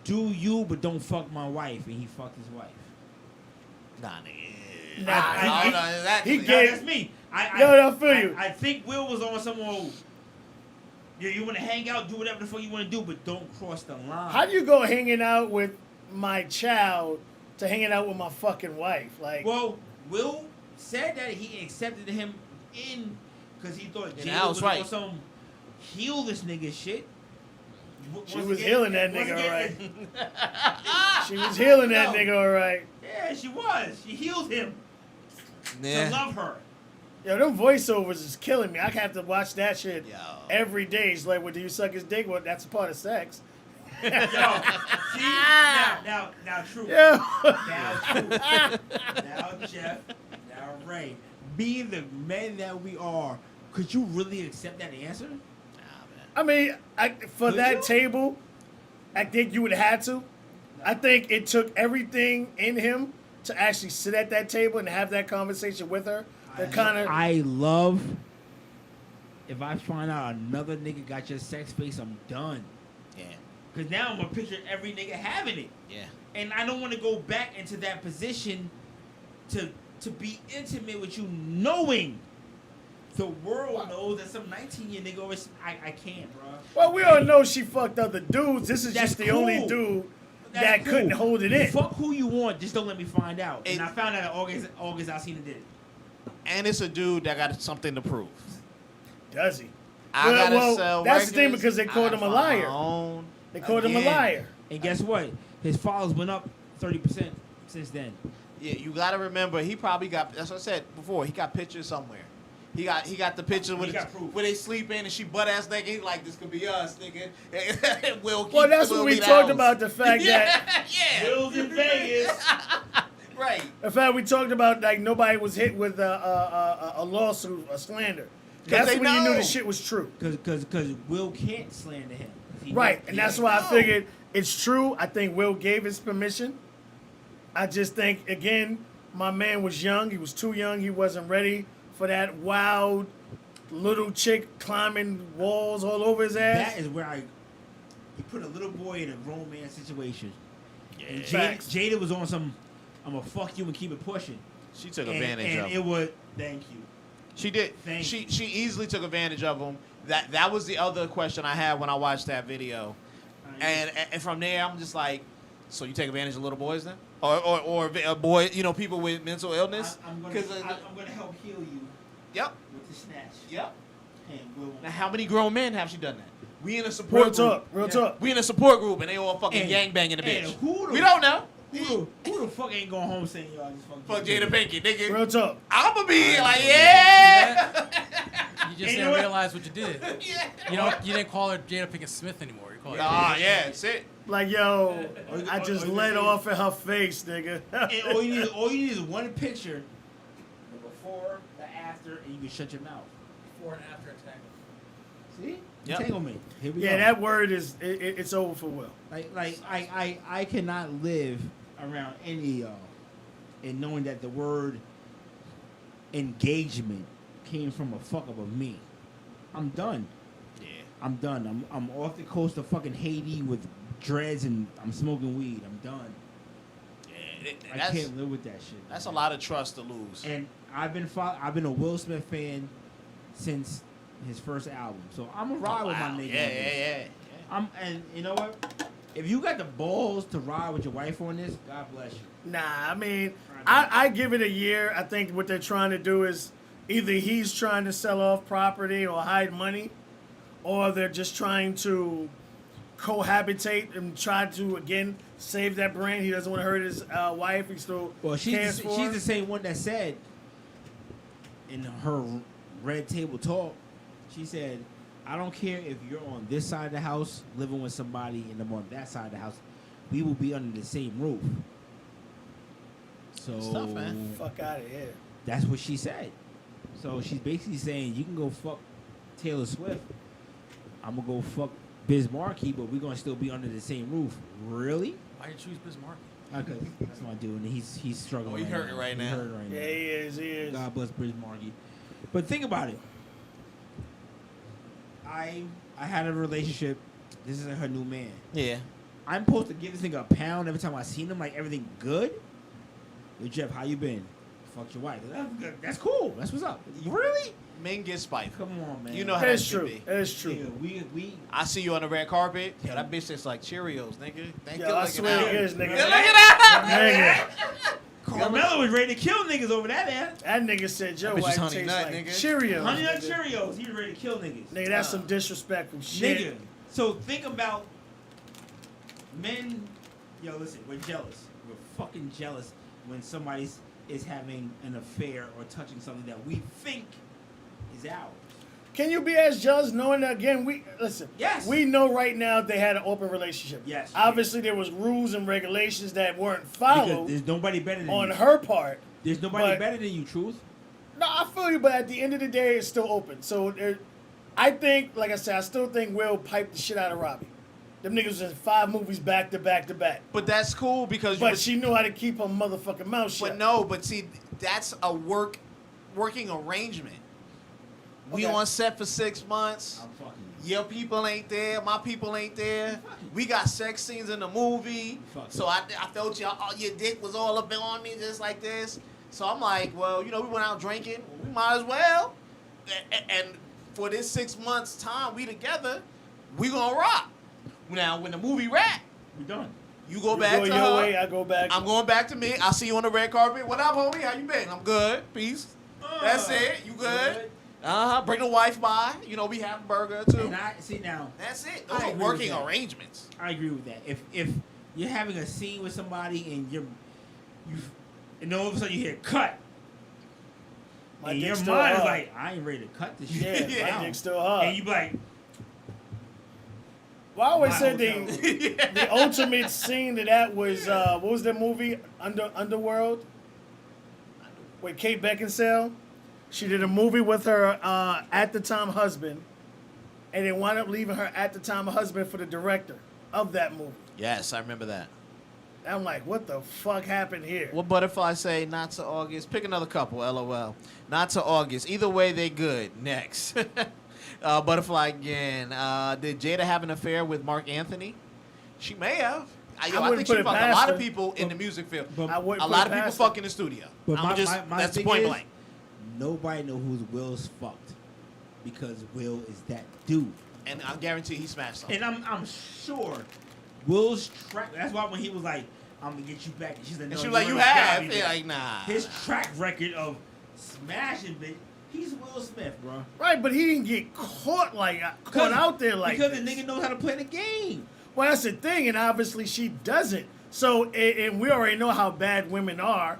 do you, but don't fuck my wife. And he fucked his wife. Nah, nigga. Nah, I don't know exactly. he No, gave- that's me. I feel you. I think Will was on some old, you want to hang out, do whatever the fuck you want to do, but don't cross the line. How do you go hanging out with my child to hanging out with my fucking wife? Like, Well, Will said that he accepted him in because he thought the Jada house, was right. on some heal this nigga shit. she was healing that once nigga, again, all right. She was healing that No. nigga, all right. Yeah, she was. She healed him to Yeah. love her. Yo, them voiceovers is killing me. I have to watch that shit Yo. every day. It's like, well, do you suck his dick? Well, that's a part of sex. Yo, see, now, true. Yeah. Now, true. Now, Jeff. Now, Ray. Being the men that we are, could you really accept that answer? I mean, for Could that you? table, I think you would have had to. I think it took everything in him to actually sit at that table and have that conversation with her. That kind of. I love. If I find out another nigga got your sex face, I'm done. Yeah. Cause now I'm gonna picture every nigga having it, Yeah. and I don't want to go back into that position to be intimate with you, knowing the world knows that some 19-year nigga always. I can't, bro. Well, we all know she fucked other dudes. This is That's just the only cool. dude That's that cool. couldn't hold it in. Fuck who you want, just don't let me find out. It- And I found out in August Alsina did it. And it's a dude that got something to prove. Does he? I Well, gotta sell that's the thing regulars. because they I called gotta him a find liar. my own. They called him a Again. liar. And guess what? His followers went up 30% since then. Yeah, you gotta remember he probably got. That's what I said before. He got pictures somewhere. He got the picture He with got proof. where they sleep in and she butt ass naked. He like, this could be us, nigga. Will Well, that's will what be we the talked house. about, the fact that yeah, Will's in Vegas. right. the fact we talked about like nobody was hit with a lawsuit, a slander. That's they when you knew know. the shit was true. Because Will can't slander him. He Right, knows- and he that's knows. why I No. figured it's true. I think Will gave his permission. I just think, again, my man was young. He was too young. He wasn't ready for that wild little chick climbing walls all over his ass. That is where you put a little boy in a grown man situation. And Facts. Jada was on some, I'm going to fuck you and keep it pushing. She took And advantage of. it was, thank you. She did. Thank She easily took advantage of him. That was the other question I had when I watched that video, and from there I'm just like, so you take advantage of little boys then, or boy, people with mental illness. I'm gonna help heal you. Yep. With the snatch. Yep. And we'll, Now how many grown men have she done that? We in a support group. Real talk. We in a support group and they all fucking And- gangbanging the bitch. and who the- We don't know. Who the fuck ain't going home saying yo? I just Fuck Jada Pinkett, nigga. Real talk. I'ma be like, yeah. You just You know didn't what? realize what you did. Yeah. You didn't call her Jada Pinkett Smith anymore. You call her. Ah, Jada. yeah, that's it. Like, yo, I or just you let say- off in her face, nigga. And all you need is one picture, the before, the after, and you can shut your mouth. Before and after attack. See? Yep. Entanglement. Here we go. Yeah, that word is it's over for Will. Like I cannot live around any of y'all and knowing that the word engagement came from a fuck up of me. I'm done. Yeah. I'm done. I'm off the coast of fucking Haiti with dreads and I'm smoking weed. I'm done. Yeah, I that's, can't live with that shit. that's a lot of trust to lose. And I've been a Will Smith fan since his first album. So I'm a ride with my nigga. Yeah. And you know what? If you got the balls to ride with your wife on this, God bless you. Nah, I mean, I give it a year. I think what they're trying to do is either he's trying to sell off property or hide money, or they're just trying to cohabitate and try to, again, save that brand. He doesn't want to hurt his wife. He still cares she's for her. the same one that said in her Red Table Talk, she said, I don't care if you're on this side of the house living with somebody and I'm on that side of the house. We will be under the same roof. So It's tough, man. Fuck out of here. that's what she said. So she's basically saying you can go fuck Taylor Swift. I'm gonna go fuck Biz Markie, but we're gonna still be under the same roof. Really? Why you choose Biz Markie? Because that's my dude, and he's struggling. Oh, he hurting right He's now. hurting right Yeah, now. he is. God bless Biz Markie. But think about it. I had a relationship. This is her new man. Yeah. I'm supposed to give this nigga a pound every time I seen him, like everything good. Yo, Jeff, how you been? Fuck your wife. That's cool. That's what's up. Really? Men get spiteful. Come on, man. You know how That that is should true. be. That is true. Yeah, we I see you on the red carpet. Yo, that bitch tastes like Cheerios, nigga. Thank Yo, you. I Look swear at it is, nigga. Look at that. Nigga, Carmelo was ready to kill niggas over that ass. that nigga said your That bitch is wife Honey tastes Nut, like nigga. Cheerios. Honey Nut nigga. Cheerios. He was ready to kill niggas. Nigga, that's some disrespectful shit. Nigga. So think about men. Yo, listen, we're jealous. We're fucking jealous when somebody is having an affair or touching something that we think is ours. Can you be as jealous knowing that, again, Yes. we know right now they had an open relationship. Yes. Obviously, there was rules and regulations that weren't Because followed there's nobody better than on you. her part. There's nobody but- better than you, Truth. No, I feel you, but at the end of the day, it's still open. So I think, like I said, I still think Will piped the shit out of Robbie. Them niggas was in 5 movies back to back to back. But that's cool because But she knew how to keep her motherfucking mouth shut. But no, but see, that's a working arrangement. We Okay. on set for 6 months. I'm fucking Your people ain't there. My people ain't there. We got sex scenes in the movie. Fuck So I felt your dick was all up on me just like this. So I'm like, well, we went out drinking. We might as well. And for this 6 months time we together, we gonna rock. Now when the movie wrap, we done. you go You back go to your her. way, I go back. I'm going back to me. I'll see you on the red carpet. What up, homie? How you been? I'm good. Peace. That's it. You good? Bring the wife by. We have a burger too. And I see now. That's it. Those I are agree with working that. arrangements. I agree with that. If you're having a scene with somebody and all of a sudden you hear cut, My and dick's your still mind is hard. like, I ain't ready to cut this shit. Yeah, Wow. my dick's still hard. And you be like, Well, I always My said hotel. the ultimate scene to that was what was that movie Underworld with Kate Beckinsale. She did a movie with her at the time husband, and they wound up leaving her at the time husband for the director of that movie. Yes, I remember that. And I'm like, what the fuck happened here? What butterfly say? Not to August. Pick another couple. LOL. Not to August. Either way, they good. Next. Butterfly again. Did Jada have an affair with Mark Anthony? She may have. I wouldn't think put she it fucked a past lot of her. people in the music field. But I wouldn't A put lot it of people past her. fuck in the studio. But I'm just my that's the thing point is, blank. nobody know who's Will's fucked because Will is that dude. And I guarantee he smashed something. And I'm sure Will's track. That's why when he was like, "I'm gonna get you back," and she's like, And "No, she was like, you already got have? me Yeah, back." like, nah. His track record of smashing bitch. He's Will Smith, bro. Right, but he didn't get caught out there like because this. the nigga knows how to play the game. Well, that's the thing, and obviously she doesn't. So, and we already know how bad women are,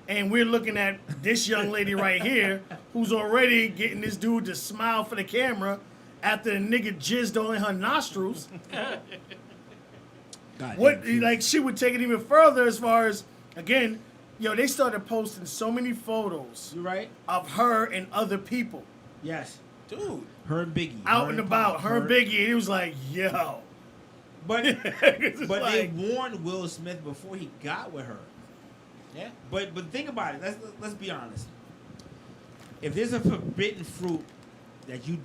and we're looking at this young lady right here who's already getting this dude to smile for the camera after the nigga jizzed all in her nostrils. God What, damn, like, she would take it even further as far as, again, they started posting so many photos you right? of her and other people Yes. Dude. Her and Biggie. out and about, her and Biggie, and he was like, yo. But It's but like- they warned Will Smith before he got with her. Yeah. But think about it. Let's be honest. If there's a forbidden fruit that you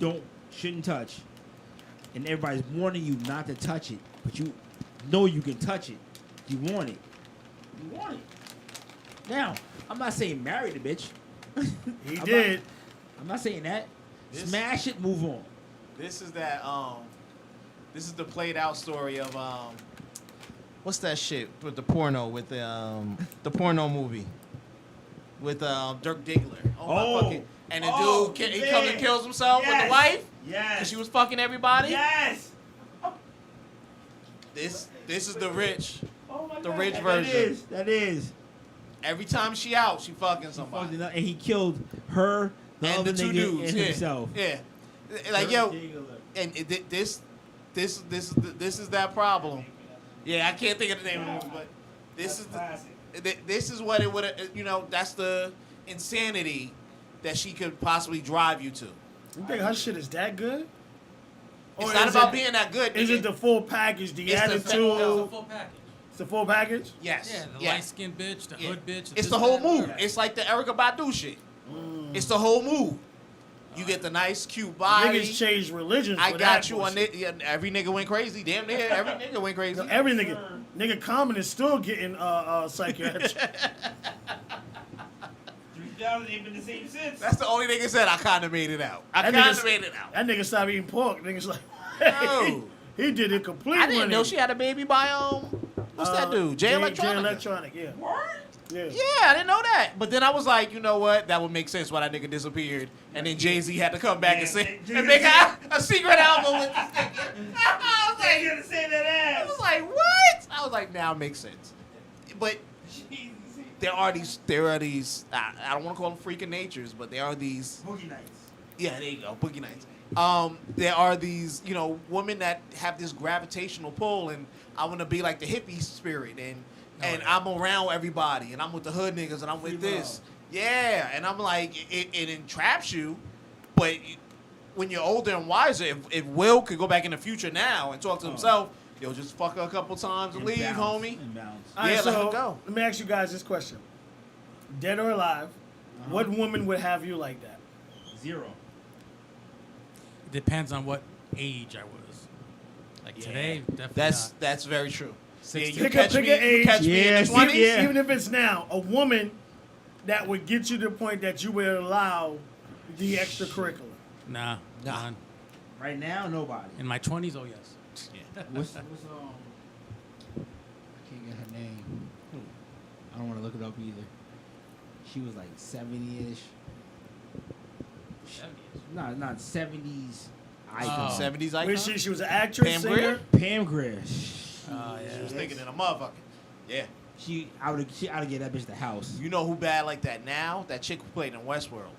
shouldn't touch, and everybody's warning you not to touch it, but you know you can touch it, you want it. You want it. Now, I'm not saying marry the bitch. He I'm did. I'm not saying that. This- Smash it, move on. This is that this is the played out story of what's that shit with the porno with the porno movie with Dirk Diggler. Oh. My fucking, and the Oh, dude he man. comes and kills himself with Yes. the wife Yes. because she was fucking everybody. Yes. This is the rich. Oh my The God. rich That version. That is. Every time she out, she fucking Fucked somebody. it up, and he killed her, the And other the two nigga, dudes, and yeah, himself. yeah. Like yo, and this is that problem. Yeah, I can't think of the name of the movie, but this is what it would. That's the insanity that she could possibly drive you to. You think her shit is that good? It's Or not is about it- being that good. Is nigga. it the full package, the It's the attitude? fa- It's a full package. It's the full package? Yes. Yeah, the yes. light skinned bitch, the Yeah. hood bitch. It's the whole move. It's like the Erykah Badu shit. It's the whole move. You get the nice, cute body. Niggas changed religions for I that got you on bullshit. it. Yeah, every nigga went crazy. Damn near every nigga went crazy. No, every nigga Common is still getting psychiatric. 3,000 ain't been the same since. That's the only nigga said I kind of made it out. I That kind nigga's- of made it out. That nigga stopped eating pork. Niggas like, No. he did it completely. I didn't know she had a baby by what's that dude? Jay Electronica. Electronic, yeah. Yeah. Yeah, I didn't know that. But then I was like, you know what? That would make sense why that nigga disappeared. And then Jay-Z had to come back and sing and make a secret album with this nigga. I was like, gonna say that I was like, what? I was like, now it makes sense. But there are these. I don't want to call them freaking natures, but there are these. Boogie Nights. Yeah, there you go, boogie nights. There are these, women that have this gravitational pull, and I want to be like the hippie spirit, and I'm around everybody, and I'm with the hood niggas, and I'm with Free this. Yeah, and I'm like, it entraps you, but when you're older and wiser, if Will could go back in the future now and talk to himself, yo, just fuck her a couple times and leave, homie. And bounce. All right, Yeah, let so her go. let me ask you guys this question: Dead or alive, what woman would have you like that? 0. It depends on what age I was. Like today, definitely not. That's very true. Yeah, 60. you Pick a- catch pick me, an age. you catch me in Yes, the 20s. yeah. Even if it's now, a woman that would get you to the point that you would allow the extracurricular. Nah, Nah. none. Right now, nobody. In my 20s, oh yes. What's I can't get her name. I don't want to look it up either. She was like 70-ish. Not 70s icon. Oh. 70s Where icon. she was an actress, Pam singer. Grier? Pam Grier. She was thinking in a motherfucker. Yeah. I would get that bitch the house. You know who bad like that now? That chick who played in Westworld.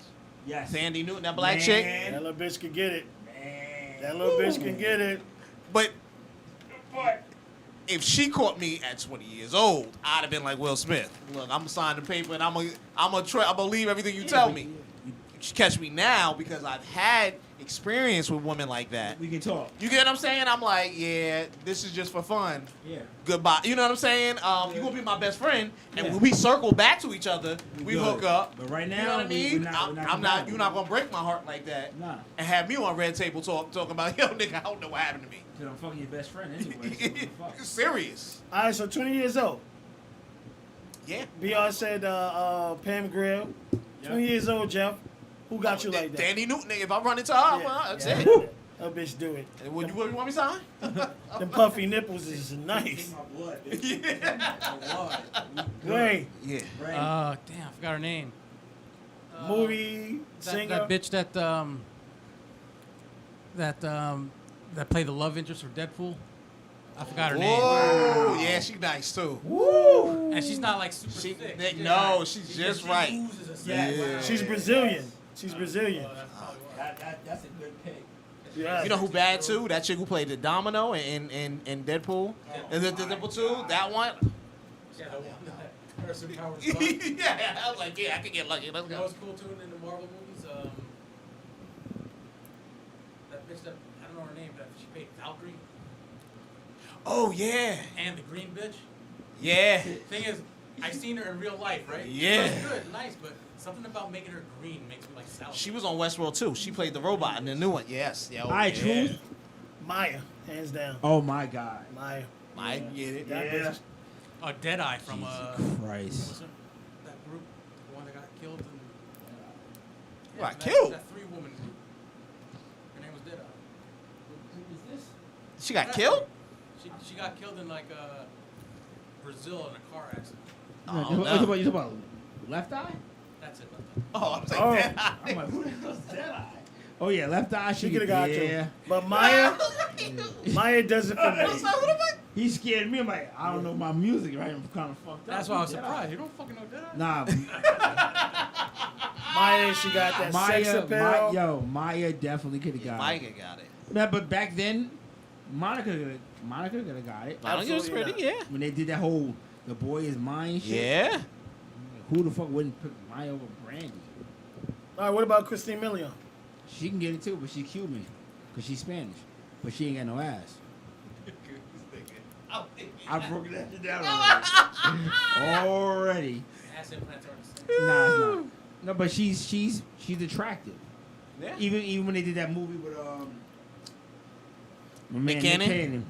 Yes. Sandy Newton, that black Man. chick. That little bitch can get it. Man. That little bitch can get it. But if she caught me at 20 years old, I'd have been like Will Smith. Look, I'm gonna sign the paper and I'm gonna believe everything you tell me. You catch me now because I've had experience with women like that. We can talk. You get what I'm saying? I'm like, yeah, this is just for fun. Yeah. Goodbye. You know what I'm saying? You're gonna be my best friend, and Yeah. when we circle back to each other, we good. hook up. But right You now, know what I mean? we're not I'm not. compatible. You're not gonna break my heart like that. Nah. And have me on Red Table talking about, yo, nigga, I don't know what happened to me. Because I'm fucking your best friend anyway. So what the fuck? Serious. All right, so 20 years old. Yeah. BR said Pam Grier. 20 years old, Jeff. Who got you like that? Danny Newton. If I run into her, well, that's yeah. it. That bitch do it. And what you want me to sign? Them puffy nipples is nice. My blood. Ray, Yeah. Damn, I forgot her name. movie, singer. That bitch that played the love interest for Deadpool. I forgot her name. Whoa, yeah, she nice too. Woo! And she's not like super She, thick. no, she's just right. Oozes a Yeah. certain- She's Brazilian. She's Brazilian. Oh, that's probably why. That's a good pick. Yeah. You know who bad too? That chick who played the Domino in Deadpool. And the Deadpool 2, that one. Yeah, the one that Harrison Howard's Yeah, I was like, yeah, I could get lucky. Let's That go. was cool too in the Marvel movies. That bitch that I don't know her name, but she played Valkyrie Oh yeah, and the green bitch. yeah. Thing is, I've seen her in real life, right? Yeah. She was good, nice, but something about making her green makes me like salad. She was on Westworld too. She played the robot in the new one. Yes. Yeah. All right, yeah. Truth. Maya, hands down. Oh my God. Maya. I get it. That Yeah. bitch. Oh, Deadeye from Jesus Christ. what's her, that group, the one that got killed. And, Got that, killed? That 3-woman group. Her name was Deadeye. Who is this? She got killed. She got killed in like Brazil in a car accident. Oh, You no. talking about Left Eye? That's it. Oh, I was like, Oh. damn. I'm like, who the hell's Dead Eye? Oh yeah, Left Eye. She could have got yeah. you. But Maya, Maya does it for me. He scared me. I'm like, I don't know my music, right? I'm kind of fucked up. That's why I was Dead Eye. surprised. You don't fucking know Deadeye? Nah, Maya, she got that sex appeal. Maya definitely could have got Micah it. got it. Nah, but back then, Monica could have got it. Monica was Absolutely pretty, not. yeah. When they did that whole "the boy is mine" shit. Yeah. Who the fuck wouldn't pick Maya over Brandy? All right, what about Christine Milian? She can get it too, but she's Cuban, cause she's Spanish, but she ain't got no ass. I broke that shit down already. Ass implants aren't the same. Nah, it's not. No, but she's attractive. Yeah. Even when they did that movie with my man McKinnon? Nick Cannon,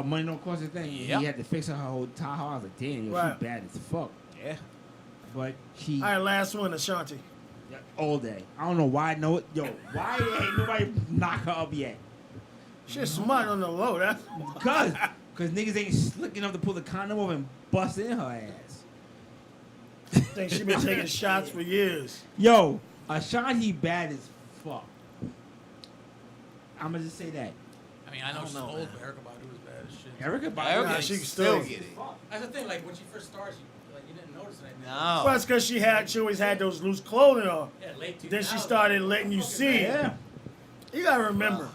Money Don't Cost a Thing. Yep. He had to fix her whole Tahoe. I was like, damn, yo, Right. she bad as fuck. Yeah. But she All right, last one, Ashanti. all day. I don't know why. No, yo, why ain't nobody knock her up yet? She's smart on the low. That's Cause niggas ain't slick enough to pull the condom off and bust in her ass. I think she been taking shots for years. Yo, Ashanti bad as fuck. I'ma just say that. I mean, I know don't she's know, old, man. but Erykah Badu is bad as shit. Erica Erica Badu. Nah, she can still get it. That's the thing. Like when she first started, you didn't notice anything. Well, No. it's because she always had those loose clothing on. Yeah, late 2000s. Then she started letting you see. Yeah. You gotta remember.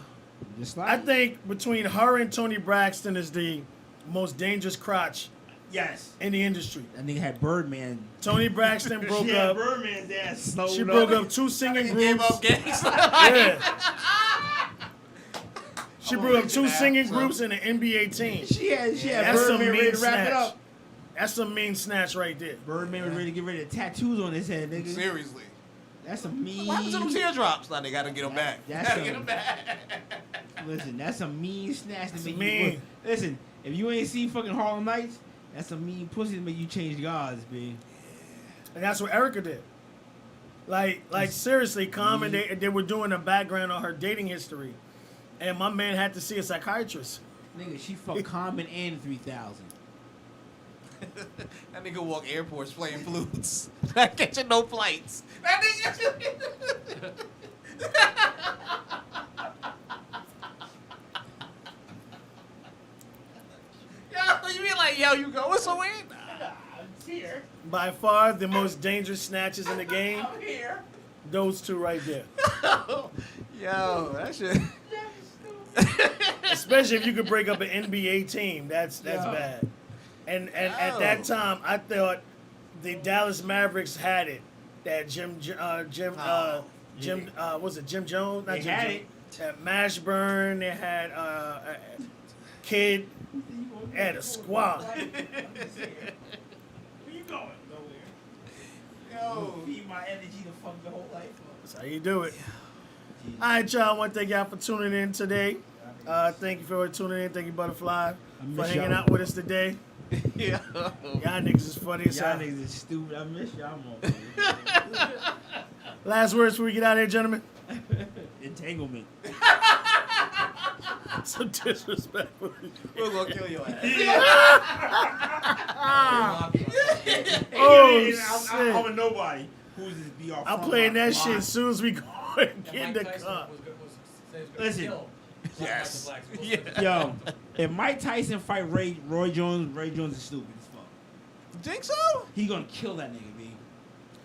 Just I like think between her and Toni Braxton is the most dangerous crotch yes. in the industry. That nigga had Birdman. Toni Braxton broke She had up. Birdman's ass slowed She broke up 2 singing Gave groups. up games. Yeah. She I'm broke up gonna 2 make it singing happen, groups and an NBA team. She had That's some Birdman ready mean to wrap it snatch. up. That's some mean snatch right there. Birdman was ready to get rid of tattoos on his head, nigga. Seriously. That's a mean. What happened to them teardrops? Now they gotta get them back. That's Gotta a- get them back. Listen, that's a mean snatch to That's make mean. you. Listen, if you ain't seen fucking Harlem Nights, that's a mean pussy to make you change gods, B. And that's what Erica did. Like seriously, Common, they were doing a background on her dating history. And my man had to see a psychiatrist. Nigga, she fucked Common and 3000. That nigga walk airports playing flutes. Not catching no flights. That nigga. Yo, you be like, yo, you going somewhere? I'm here. By far the most dangerous snatches in the game. I'm here. Those 2 right there. Yo, that shit. Especially if you could break up an NBA team. That's Yeah. bad. And at that time, I thought the Dallas Mavericks had it. That Jim was it Jim Jones? Not They Jim had Jones. it. Had Mashburn. They had Kid. They had a squad. Where you going? Nowhere. Yo. Feed my energy to fuck the whole life up. That's how you do it. All right, y'all. I want to thank y'all for tuning in today. Thank you for tuning in. Thank you, Butterfly, for miss hanging y'all. out with us today. Yo. Y'all niggas is funny as Y'all hell. niggas is stupid. I miss y'all, motherfuckers. Last words before we get out of here, gentlemen. Entanglement. So disrespectful. We're gonna kill your ass. Oh, I'm shit. a nobody. Who's this BR? I'm playing that shit as soon as we go and get in the car. Listen. Yes. Yo, if Mike Tyson fight Roy Jones is stupid as fuck. Think so? He gonna kill that nigga, B.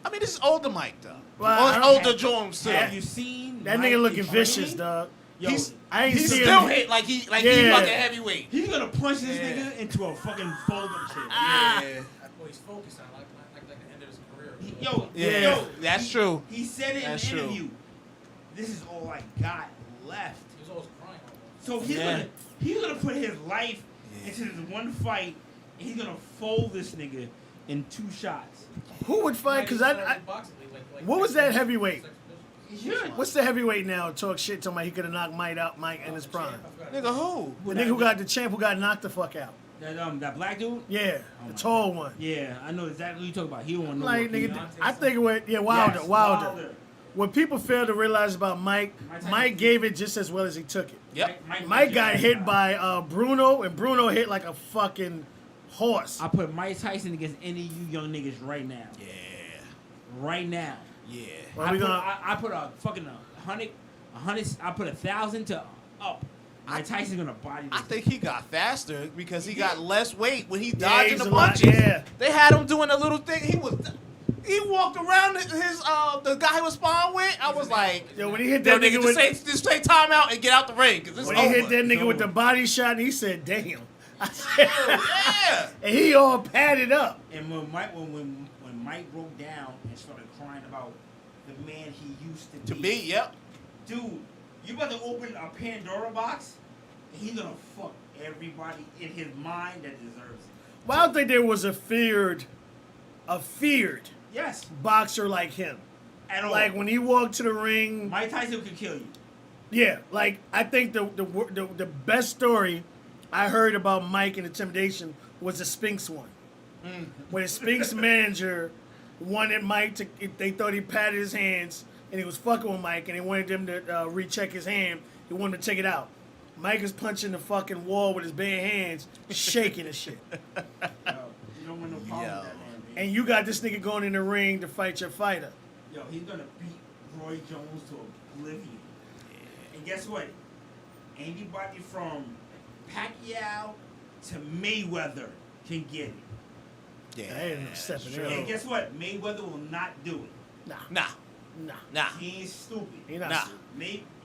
I mean, this is older Mike though. Well, Older Jones too. Have you seen That Mike nigga looking in vicious, training? dog. Yo, I ain't He's seen still him. hit like he Yeah. fucking heavyweight. he's gonna punch this Yeah. nigga into a fucking fold up shit. Yeah. Well, he's focused on like the end of his career. Yeah. Yo, That's true. He said it That's in true. the interview. This is all I got left. He was always crying. Almost. So he's gonna put his life into this one fight, and he's gonna fold this nigga in 2 shots. Who would fight? Because what was that heavyweight? He should. What's the heavyweight now? Talk shit to me. He could have knocked Mike out, Mike in his prime. Nigga, who? The nigga who got the champ who got knocked the fuck out. That black dude? Yeah, Oh the my tall one. Yeah, I know exactly who you talking about. He don't want no Like more nigga, Keanu. I think it was Wilder. Yes, Wilder. What people fail to realize about Mike, Tyson- Mike gave it just as well as he took it. Yep. Mike got hit by Bruno, and Bruno hit like a fucking horse. I put Mike Tyson against any of you young niggas right now. Yeah. Right now. Yeah. Well, we gonna- I put a fucking 100. I put 1,000 to up. Mike Tyson's gonna body this. I think he got faster because he got less weight when he Yeah, dodging he's the a lot- punches. yeah. They had him doing a little thing. He walked around his the guy he was sparring with. I was like, Yo, when he hit yo, that nigga with just say time out and get out the ring because it's when over. he hit that nigga It's with the over. body shot, and he said, "Damn." I said, Yeah. and he all padded up. And when Mike broke down and started crying about the man he used To be, yep. dude, you about to open a Pandora box, and he's gonna fuck everybody in his mind that deserves it. Well, I don't think there was a feared Yes, boxer like him. at all. Like when he walked to the ring, Mike Tyson could kill you. yeah. Like I think the best story I heard about Mike and intimidation was the Spinks one, when the Spinks manager wanted Mike to. They thought he patted his hands and he was fucking with Mike, and they wanted him to recheck his hand. He wanted him to take it out. Mike is punching the fucking wall with his bare hands, shaking and shit. Yo, you don't want no problem Yo. with that man. And you got this nigga going in the ring to fight your fighter. Yo, he's gonna beat Roy Jones to oblivion. And guess what? Anybody from Pacquiao to Mayweather can get it. Yeah. I ain't no stepping sure. in. And guess what? Mayweather will not do it. Nah, Nah. nah. He ain't stupid. He not. Nah.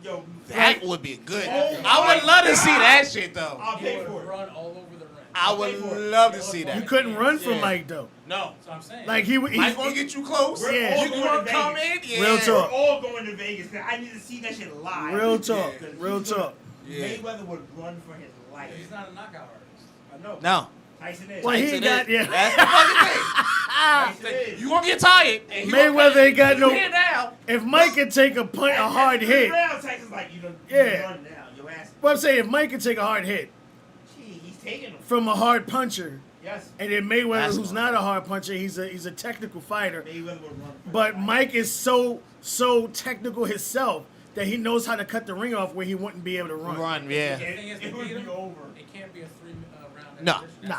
Yo, That would be good. Oh I would love to see that shit though. I'll He pay would for it. run all over the ring. I pay for would it. love to see You that. couldn't run from Yeah. Mike though. No. That's what I'm saying. Like he Mike gonna get you close. We're Yeah. all You going gonna to come Vegas. in? Yeah. Real We're talk. all going to Vegas. 'Cause I need to see that shit live. Real talk. Because Real he's gonna- talk. Yeah. Mayweather would run for his life. He's not a knockout artist. I know. No. Tyson is. Well, he Tyson ain't got is. yeah. That's the fucking Tyson thing. is. You gonna get tired. And you Mayweather gonna, ain't got you no. here now. If Mike can take a punch, a hard hit. Round, Tyson's like, you know, Yeah. run now. Your ass. What I'm saying, if Mike can take a hard hit Gee, he's taking him. from a hard puncher, Yes. and then Mayweather, That's who's fine. not a hard puncher, he's a technical fighter. Mayweather would run for But his life. Mike is so technical himself that he knows how to cut the ring off where he wouldn't be able to run. Run, yeah. The thing is, It to would beat be him, over. It can't be a 3-round No. exhibition. Nah.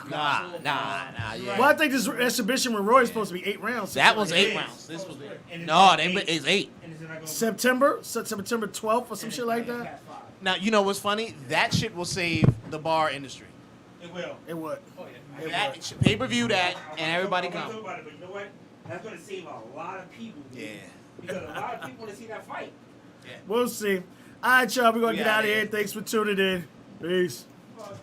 It's Nah, absolute- yeah. Well, I think this exhibition with Roy is supposed to be 8 rounds. That was It 8 is. rounds. This was And it's no, not they eight. it's 8. And it's not gonna September 12th or some and shit it's like not that. past 5. Now you know what's funny? That shit will save the bar industry. It will. It would. Oh, yeah. It would. Pay per view that, and everybody I'm gonna come. talk about it, but you know what? That's gonna save a lot of people. dude. Yeah. Because a lot of people want to see that fight. We'll see. All right, y'all. We're going to We get out outta of here. here. Thanks for tuning in. Peace. Fuck.